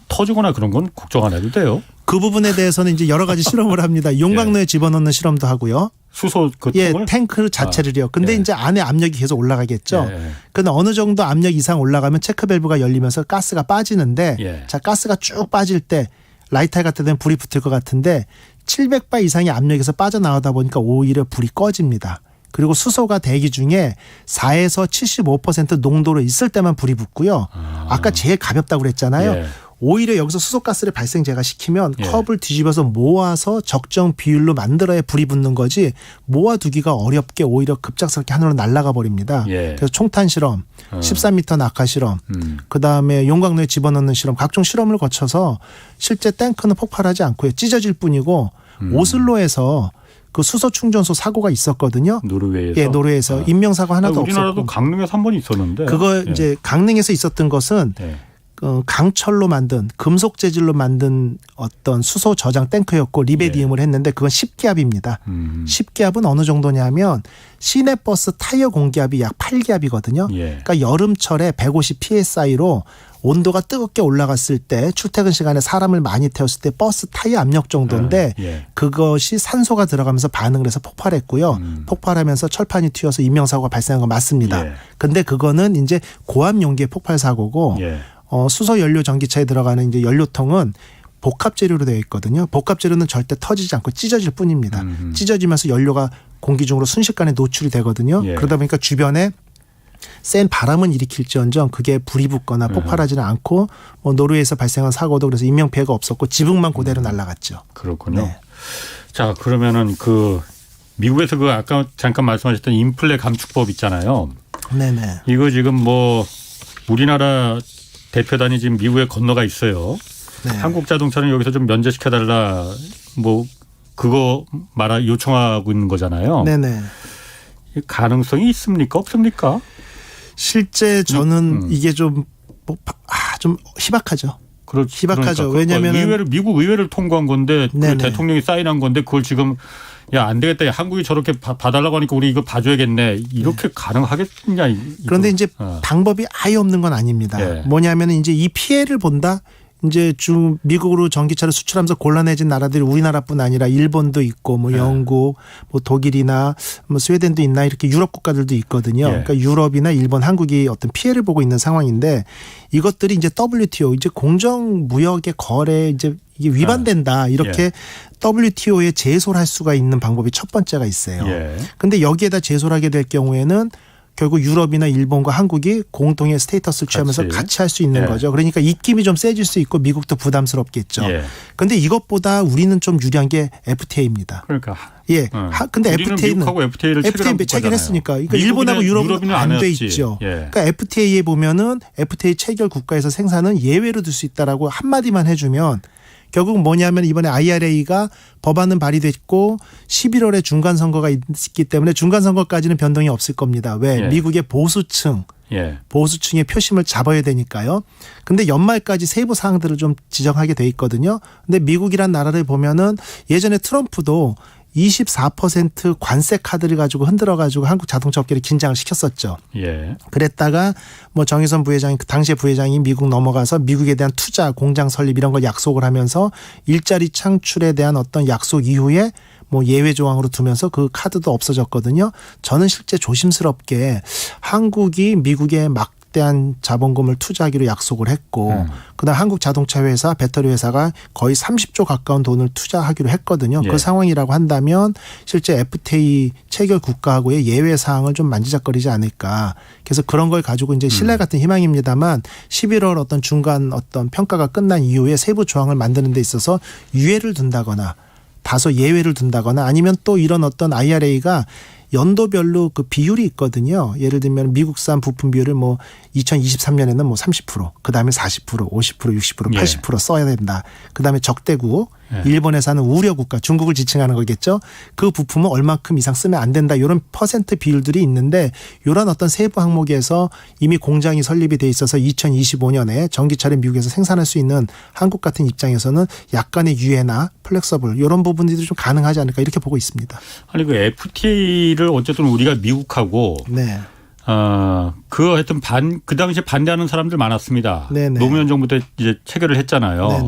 터지거나 그런 건 걱정 안 해도 돼요. 그 부분에 대해서는 이제 여러 가지 실험을 합니다. 용광로에 집어넣는 실험도 하고요. 수소 그 예, 통을? 탱크 자체를요. 근데 예. 이제 안에 압력이 계속 올라가겠죠. 예. 근데 어느 정도 압력 이상 올라가면 체크 밸브가 열리면서 가스가 빠지는데 예. 자, 가스가 쭉 빠질 때 라이터 같은 데는 불이 붙을 것 같은데 700바 이상의 압력에서 빠져나오다 보니까 오히려 불이 꺼집니다. 그리고 수소가 대기 중에 4에서 75% 농도로 있을 때만 불이 붙고요. 아까 제일 가볍다고 그랬잖아요. 예. 오히려 여기서 수소가스를 발생제가 시키면 예. 컵을 뒤집어서 모아서 적정 비율로 만들어야 불이 붙는 거지 모아두기가 어렵게 오히려 급작스럽게 하늘로 날아가 버립니다. 예. 그래서 총탄 실험, 13m 낙하 실험, 그다음에 용광로에 집어넣는 실험 각종 실험을 거쳐서 실제 탱크는 폭발하지 않고요. 찢어질 뿐이고 오슬로에서 그 수소 충전소 사고가 있었거든요. 노르웨이에서. 예, 노르웨이에서 인명사고 하나도 우리나라도 없었고. 강릉에서 한 번 있었는데. 그거 예. 이제 강릉에서 있었던 것은 예. 강철로 만든 금속 재질로 만든 어떤 수소 저장 탱크였고 리베디움을 했는데 그건 10기압입니다. 10기압은 어느 정도냐면 시내버스 타이어 공기압이 약 8기압이거든요. 그러니까 여름철에 150 psi로 온도가 뜨겁게 올라갔을 때 출퇴근 시간에 사람을 많이 태웠을 때 버스 타이어 압력 정도인데 그것이 산소가 들어가면서 반응을 해서 폭발했고요. 폭발하면서 철판이 튀어서 인명사고가 발생한 건 맞습니다. 근데 그거는 이제 고압 용기의 폭발 사고고 수소 연료 전기차에 들어가는 이제 연료통은 복합 재료로 되어 있거든요. 복합 재료는 절대 터지지 않고 찢어질 뿐입니다. 찢어지면서 연료가 공기 중으로 순식간에 노출이 되거든요. 그러다 보니까 주변에 센 바람은 일으킬지언정 그게 불이 붙거나 폭발하지는 않고 노르웨이에서 발생한 사고도 그래서 인명피해가 없었고 지붕만 그대로 날아갔죠. 그렇군요. 네. 자, 그러면은 그 미국에서 그 아까 잠깐 말씀하셨던 인플레 감축법 있잖아요. 네네. 이거 지금 뭐 우리나라 대표단이 지금 미국에 건너가 있어요. 네. 한국 자동차는 여기서 좀 면제시켜달라 뭐 그거 요청하고 있는 거잖아요. 네네. 가능성이 있습니까? 없습니까? 실제 저는 이게 좀 희박하죠. 희박하죠. 그러니까 왜냐하면 미국 의회를 통과한 건데 그 대통령이 사인한 건데 그걸 지금 야, 안 되겠다. 한국이 저렇게 봐달라고 하니까 우리 이거 봐줘야겠네. 이렇게 가능하겠냐. 그런데 이제 방법이 아예 없는 건 아닙니다. 뭐냐면 이제 이 피해를 본다. 이제 미국으로 전기차를 수출하면서 곤란해진 나라들이 우리나라뿐 아니라 일본도 있고 뭐 영국, 뭐 독일이나 뭐 스웨덴도 있나 이렇게 유럽 국가들도 있거든요. 그러니까 유럽이나 일본, 한국이 어떤 피해를 보고 있는 상황인데 이것들이 이제 WTO 이제 공정 무역의 거래 이제 이게 위반된다 이렇게 WTO에 제소를 할 수가 있는 방법이 첫 번째가 있어요. 그런데 여기에다 제소를 하게 될 경우에는 결국 유럽이나 일본과 한국이 공동의 스테이터스를 취하면서 같이 할 수 있는 거죠. 그러니까 입김이 좀 세질 수 있고 미국도 부담스럽겠죠. 그런데 이것보다 우리는 좀 유리한 게 FTA입니다. 그러니까. 근데 FTA는 FTA를 체결했으니까. 그러니까 일본하고 유럽은 안 돼 있죠. 그러니까 FTA에 보면은 FTA 체결 국가에서 생산은 예외로 둘 수 있다라고 한마디만 해주면 결국 뭐냐면 이번에 IRA가 법안은 발의됐고 11월에 중간선거가 있기 때문에 중간선거까지는 변동이 없을 겁니다. 왜? 미국의 보수층의 표심을 잡아야 되니까요. 근데 연말까지 세부 사항들을 좀 지정하게 돼 있거든요. 근데 미국이란 나라를 보면은 예전에 트럼프도 24% 관세 카드를 가지고 흔들어 가지고 한국 자동차 업계를 긴장을 시켰었죠. 그랬다가 뭐 정의선 부회장이 그 당시에 부회장이 미국 넘어가서 미국에 대한 투자, 공장 설립 이런 걸 약속을 하면서 일자리 창출에 대한 어떤 약속 이후에 뭐 예외 조항으로 두면서 그 카드도 없어졌거든요. 저는 실제 조심스럽게 한국이 미국에 막대한 자본금을 투자하기로 약속을 했고 그다음 한국 자동차 회사, 배터리 회사가 거의 30조 가까운 돈을 투자하기로 했거든요. 그 상황이라고 한다면 실제 FTA 체결 국가하고의 예외 사항을 좀 만지작거리지 않을까. 그래서 그런 걸 가지고 이제 신뢰 같은 희망입니다만 11월 어떤 중간 어떤 평가가 끝난 이후에 세부 조항을 만드는 데 있어서 유예를 둔다거나 다소 예외를 둔다거나 아니면 또 이런 어떤 IRA가 연도별로 그 비율이 있거든요. 예를 들면 미국산 부품 비율을 뭐 2023년에는 뭐 30%, 그다음에 40%, 50%, 60%, 80% 써야 된다. 그다음에 적대국, 일본에서 하는 우려국가, 중국을 지칭하는 거겠죠. 그 부품은 얼마큼 이상 쓰면 안 된다. 이런 퍼센트 비율들이 있는데 이런 어떤 세부 항목에서 이미 공장이 설립이 돼 있어서 2025년에 전기차를 미국에서 생산할 수 있는 한국 같은 입장에서는 약간의 유예나 플렉서블 이런 부분들이 좀 가능하지 않을까 이렇게 보고 있습니다. 아니 그 FTA를 어쨌든 우리가 미국하고 하여튼 그 당시에 반대하는 사람들 많았습니다. 노무현 정부 때 이제 체결을 했잖아요.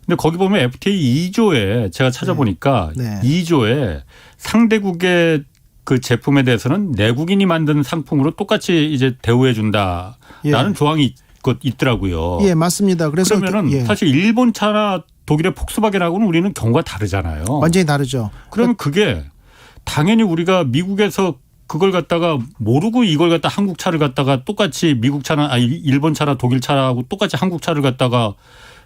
근데 거기 보면 FTA 2조에 제가 찾아보니까 2조에 상대국의 그 제품에 대해서는 내국인이 만든 상품으로 똑같이 이제 대우해 준다라는 조항이 있더라고요. 맞습니다. 그래서 그러면은 사실 일본 차나 독일의 폭스바겐하고는 우리는 경우가 다르잖아요. 완전히 다르죠. 그러면 그게 당연히 우리가 미국에서 그걸 갖다가 모르고 이걸 갖다 한국 차를 갖다가 똑같이 미국 차나 일본 차나 독일 차하고 똑같이 한국 차를 갖다가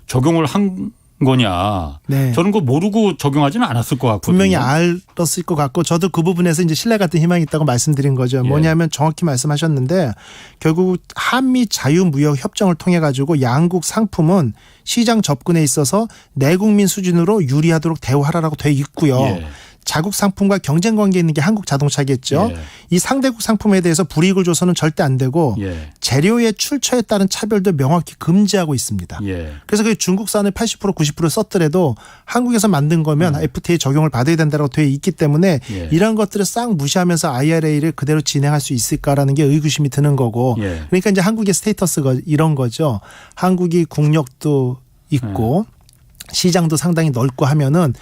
적용을 한 거냐. 저는 그거 모르고 적용하지는 않았을 것 같거든요. 분명히 알았을 것 같고 저도 그 부분에서 이제 신뢰 같은 희망이 있다고 말씀드린 거죠. 뭐냐면 정확히 말씀하셨는데 결국 한미 자유무역 협정을 통해 가지고 양국 상품은 시장 접근에 있어서 내국민 수준으로 유리하도록 대우하라라고 돼 있고요. 자국 상품과 경쟁 관계에 있는 게 한국 자동차겠죠. 예. 이 상대국 상품에 대해서 불이익을 줘서는 절대 안 되고 예. 재료의 출처에 따른 차별도 명확히 금지하고 있습니다. 예. 그래서 그 중국산을 80% 90% 썼더라도 한국에서 만든 거면 FTA 적용을 받아야 된다고 되어 있기 때문에 예. 이런 것들을 싹 무시하면서 IRA를 그대로 진행할 수 있을까라는 게 의구심이 드는 거고 예. 그러니까 이제 한국의 스테이터스가 이런 거죠. 한국이 국력도 있고 시장도 상당히 넓고 하면은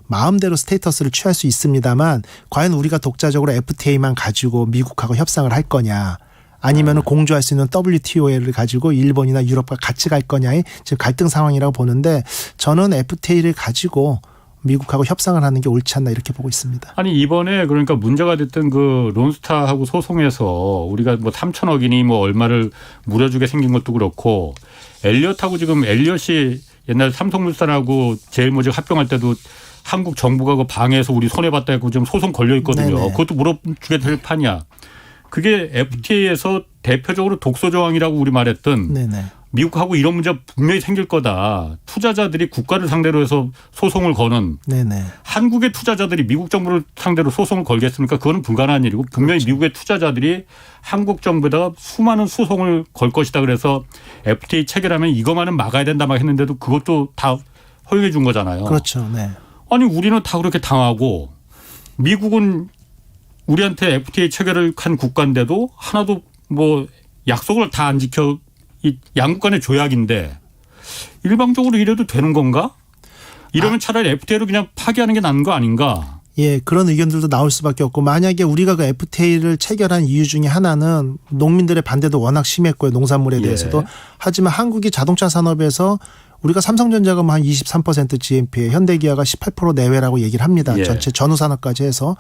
마음대로 스테이터스를 취할 수 있습니다만 과연 우리가 독자적으로 FTA만 가지고 미국하고 협상을 할 거냐 아니면 공조할 수 있는 WTO를 가지고 일본이나 유럽과 같이 갈 거냐의 지금 갈등 상황이라고 보는데 저는 FTA를 가지고 미국하고 협상을 하는 게 옳지 않나 이렇게 보고 있습니다. 아니 이번에 그러니까 문제가 됐던 그 론스타하고 소송에서 우리가 뭐 3천억이니 뭐 얼마를 물어주게 생긴 것도 그렇고 엘리엇하고 지금 엘리엇이 옛날 삼성물산하고 제일모직 합병할 때도 한국 정부가 그 방해해서 우리 손해봤다 해고 지금 소송 걸려 있거든요. 네네. 그것도 물어주게 될 판이야. 그게 FTA에서 대표적으로 독소 조항이라고 우리 말했던 네네. 미국하고 이런 문제가 분명히 생길 거다. 투자자들이 국가를 상대로 해서 소송을 거는 네네. 한국의 투자자들이 미국 정부를 상대로 소송을 걸겠습니까? 그거는 불가능한 일이고 분명히 그렇죠. 미국의 투자자들이 한국 정부에다가 수많은 소송을 걸 것이다. 그래서 FTA 체결하면 이것만은 막아야 된다 막 했는데도 그것도 다 허용해 준 거잖아요. 그렇죠. 네. 아니 우리는 다 그렇게 당하고 미국은 우리한테 FTA 체결을 한 국가인데도 하나도 뭐 약속을 다 안 지켜 이 양국 간의 조약인데 일방적으로 이래도 되는 건가? 이러면 차라리 FTA로 그냥 파기하는 게 나은 거 아닌가? 예, 그런 의견들도 나올 수밖에 없고 만약에 우리가 그 FTA를 체결한 이유 중에 하나는 농민들의 반대도 워낙 심했고요. 농산물에 대해서도. 예. 하지만 한국이 자동차 산업에서 우리가 삼성전자가 한 23% GNP에 현대기아가 18% 내외라고 얘기를 합니다. 예. 전체 전후 산업까지 해서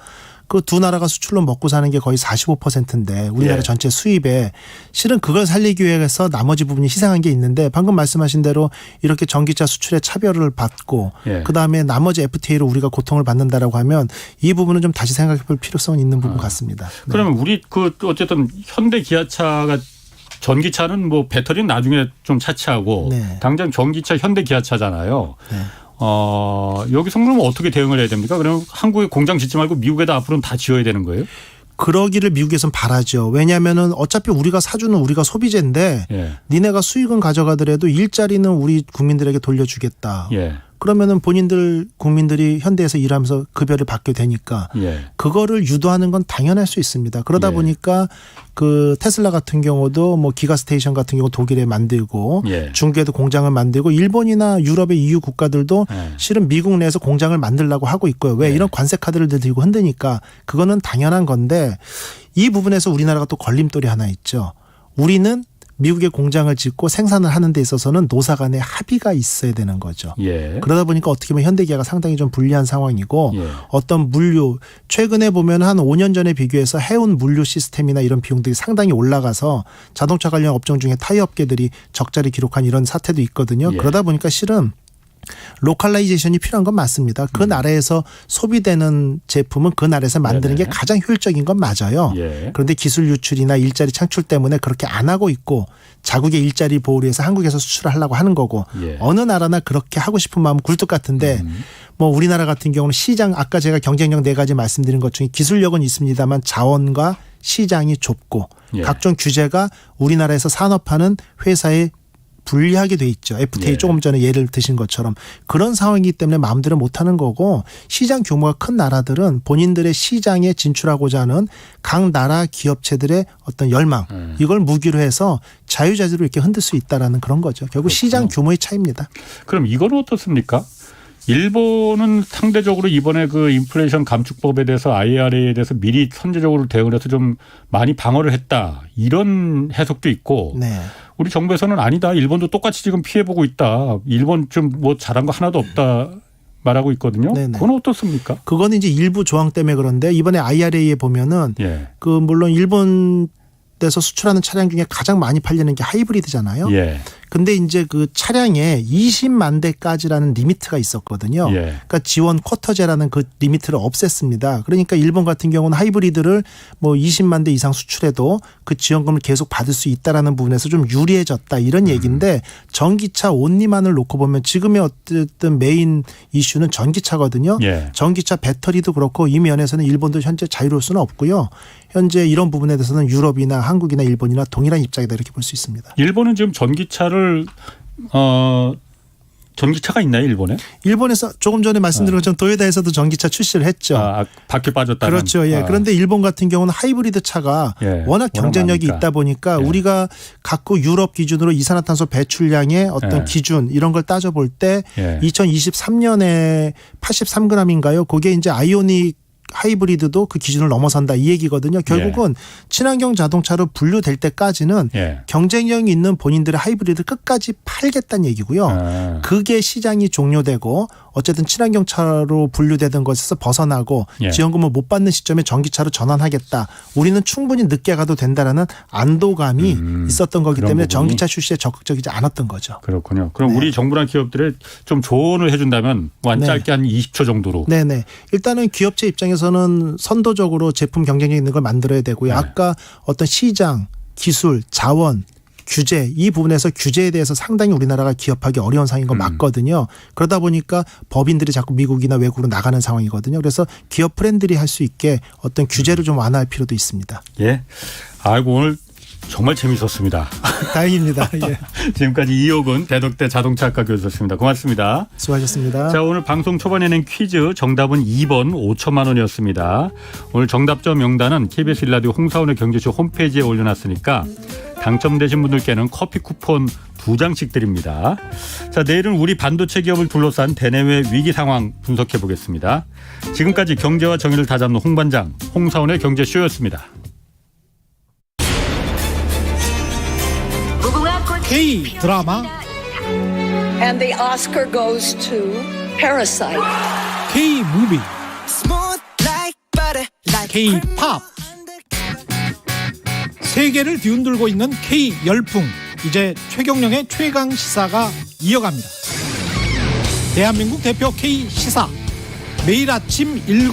그 두 나라가 수출로 먹고 사는 게 거의 45%인데 우리나라 예. 전체 수입에 실은 그걸 살리기 위해서 나머지 부분이 희생한 게 있는데 방금 말씀하신 대로 이렇게 전기차 수출에 차별을 받고 예. 그다음에 나머지 FTA로 우리가 고통을 받는다라고 하면 이 부분은 좀 다시 생각해 볼 필요성은 있는 부분 같습니다. 네. 그러면 우리 그 어쨌든 현대 기아차가 전기차는 뭐 배터리는 나중에 좀 차치하고 네. 당장 전기차 현대 기아차잖아요. 네. 여기서 그러면 어떻게 대응을 해야 됩니까? 그러면 한국에 공장 짓지 말고 미국에다 앞으로는 다 지어야 되는 거예요? 그러기를 미국에선 바라죠. 왜냐하면은 어차피 우리가 사주는 우리가 소비재인데 예. 니네가 수익은 가져가더라도 일자리는 우리 국민들에게 돌려주겠다. 예. 그러면은 본인들 국민들이 현대에서 일하면서 급여를 받게 되니까 예. 그거를 유도하는 건 당연할 수 있습니다. 그러다 예. 보니까 그 테슬라 같은 경우도 뭐 기가 스테이션 같은 경우 독일에 만들고 예. 중국에도 공장을 만들고 일본이나 유럽의 EU 국가들도 예. 실은 미국 내에서 공장을 만들려고 하고 있고요. 왜 예. 이런 관세 카드를 들고 흔드니까 그거는 당연한 건데 이 부분에서 우리나라가 또 걸림돌이 하나 있죠. 우리는 미국에 공장을 짓고 생산을 하는 데 있어서는 노사 간의 합의가 있어야 되는 거죠. 예. 그러다 보니까 어떻게 보면 현대기아가 상당히 좀 불리한 상황이고 예. 어떤 물류 최근에 보면 한 5년 전에 비교해서 해운 물류 시스템이나 이런 비용들이 상당히 올라가서 자동차 관련 업종 중에 타이어 업계들이 적자를 기록한 이런 사태도 있거든요. 예. 그러다 보니까 실은 로컬라이제이션이 필요한 건 맞습니다. 그 나라에서 소비되는 제품은 그 나라에서 만드는 네네. 게 가장 효율적인 건 맞아요. 예. 그런데 기술 유출이나 일자리 창출 때문에 그렇게 안 하고 있고 자국의 일자리 보호를 위해서 한국에서 수출을 하려고 하는 거고 예. 어느 나라나 그렇게 하고 싶은 마음은 굴뚝 같은데 뭐 우리나라 같은 경우는 시장 아까 제가 경쟁력 4가지 말씀드린 것 중에 기술력은 있습니다만 자원과 시장이 좁고 예. 각종 규제가 우리나라에서 산업하는 회사에 불리하게 돼 있죠. FTA 예. 조금 전에 예를 드신 것처럼 그런 상황이기 때문에 마음대로 못하는 거고 시장 규모가 큰 나라들은 본인들의 시장에 진출하고자 하는 각 나라 기업체들의 어떤 열망 이걸 무기로 해서 자유자재로 이렇게 흔들 수 있다라는 그런 거죠. 결국 그렇군요. 시장 규모의 차이입니다. 그럼 이건 어떻습니까? 일본은 상대적으로 이번에 그 인플레이션 감축법에 대해서 IRA에 대해서 미리 선제적으로 대응을 해서 좀 많이 방어를 했다. 이런 해석도 있고 네. 우리 정부에서는 아니다. 일본도 똑같이 지금 피해보고 있다. 일본 좀 뭐 잘한 거 하나도 없다. 말하고 있거든요. 네네. 그건 어떻습니까? 그거는 이제 일부 조항 때문에 그런데 이번에 IRA에 보면은 예. 그 물론 일본에서 수출하는 차량 중에 가장 많이 팔리는 게 하이브리드잖아요. 예. 근데 이제 그 차량에 20만 대까지라는 리미트가 있었거든요. 예. 그러니까 지원 쿼터제라는 그 리미트를 없앴습니다. 그러니까 일본 같은 경우는 하이브리드를 뭐 20만 대 이상 수출해도 그 지원금을 계속 받을 수 있다라는 부분에서 좀 유리해졌다 이런 얘기인데 전기차 온리만을 놓고 보면 지금의 어쨌든 메인 이슈는 전기차거든요. 예. 전기차 배터리도 그렇고 이 면에서는 일본도 현재 자유로울 수는 없고요. 현재 이런 부분에 대해서는 유럽이나 한국이나 일본이나 동일한 입장이다 이렇게 볼 수 있습니다. 일본은 지금 전기차를 전기차가 있나요, 일본에? 일본에서 조금 전에 말씀드린 것처럼 도요타에서도 전기차 출시를 했죠. 바퀴 빠졌다는. 그렇죠. 예. 그런데 일본 같은 경우는 하이브리드 차가 워낙 경쟁력이 있다 보니까 우리가 갖고 유럽 기준으로 이산화탄소 배출량의 어떤 기준 이런 걸 따져볼 때 2023년에 83g인가요? 그게 이제 아이오닉 하이브리드도 그 기준을 넘어선다 이 얘기거든요. 결국은 친환경 자동차로 분류될 때까지는 경쟁력이 있는 본인들의 하이브리드를 끝까지 팔겠다는 얘기고요. 그게 시장이 종료되고 어쨌든 친환경차로 분류되던 것에서 벗어나고 지원금을 못 받는 시점에 전기차로 전환하겠다. 우리는 충분히 늦게 가도 된다라는 안도감이 있었던 거기 때문에 전기차 출시에 적극적이지 않았던 거죠. 그렇군요. 그럼 우리 정부나 기업들에 좀 조언을 해준다면 한 짧게 한 20초 정도로. 네네. 일단은 기업체 입장에서는 선도적으로 제품 경쟁력 있는 걸 만들어야 되고요. 아까 어떤 시장, 기술, 자원, 규제 이 부분에서 규제에 대해서 상당히 우리나라가 기업하기 어려운 상황인 건 맞거든요. 그러다 보니까 법인들이 자꾸 미국이나 외국으로 나가는 상황이거든요. 그래서 기업 프렌들이 할 수 있게 어떤 규제를 좀 완화할 필요도 있습니다. 예. 아이고 오늘 정말 재밌었습니다. 다행입니다. 예. 지금까지 이옥은 대덕대 자동차학과 교수였습니다. 고맙습니다. 수고하셨습니다. 자, 오늘 방송 초반에는 퀴즈 정답은 2번 5천만 원이었습니다. 오늘 정답자 명단은 KBS 1라디오 홍사원의 경제쇼 홈페이지에 올려놨으니까 당첨되신 분들께는 커피 쿠폰 2장씩 드립니다. 자, 내일은 우리 반도체 기업을 둘러싼 대내외 위기 상황 분석해 보겠습니다. 지금까지 경제와 정의를 다잡는 홍반장 홍사원의 경제쇼였습니다. K 드라마 And the Oscar goes to Parasite. K 무비 K 팝 세계를 뒤흔들고 있는 K 열풍 이제 최경영의 최강 시사가 이어갑니다. 대한민국 대표 K 시사 매일 아침 7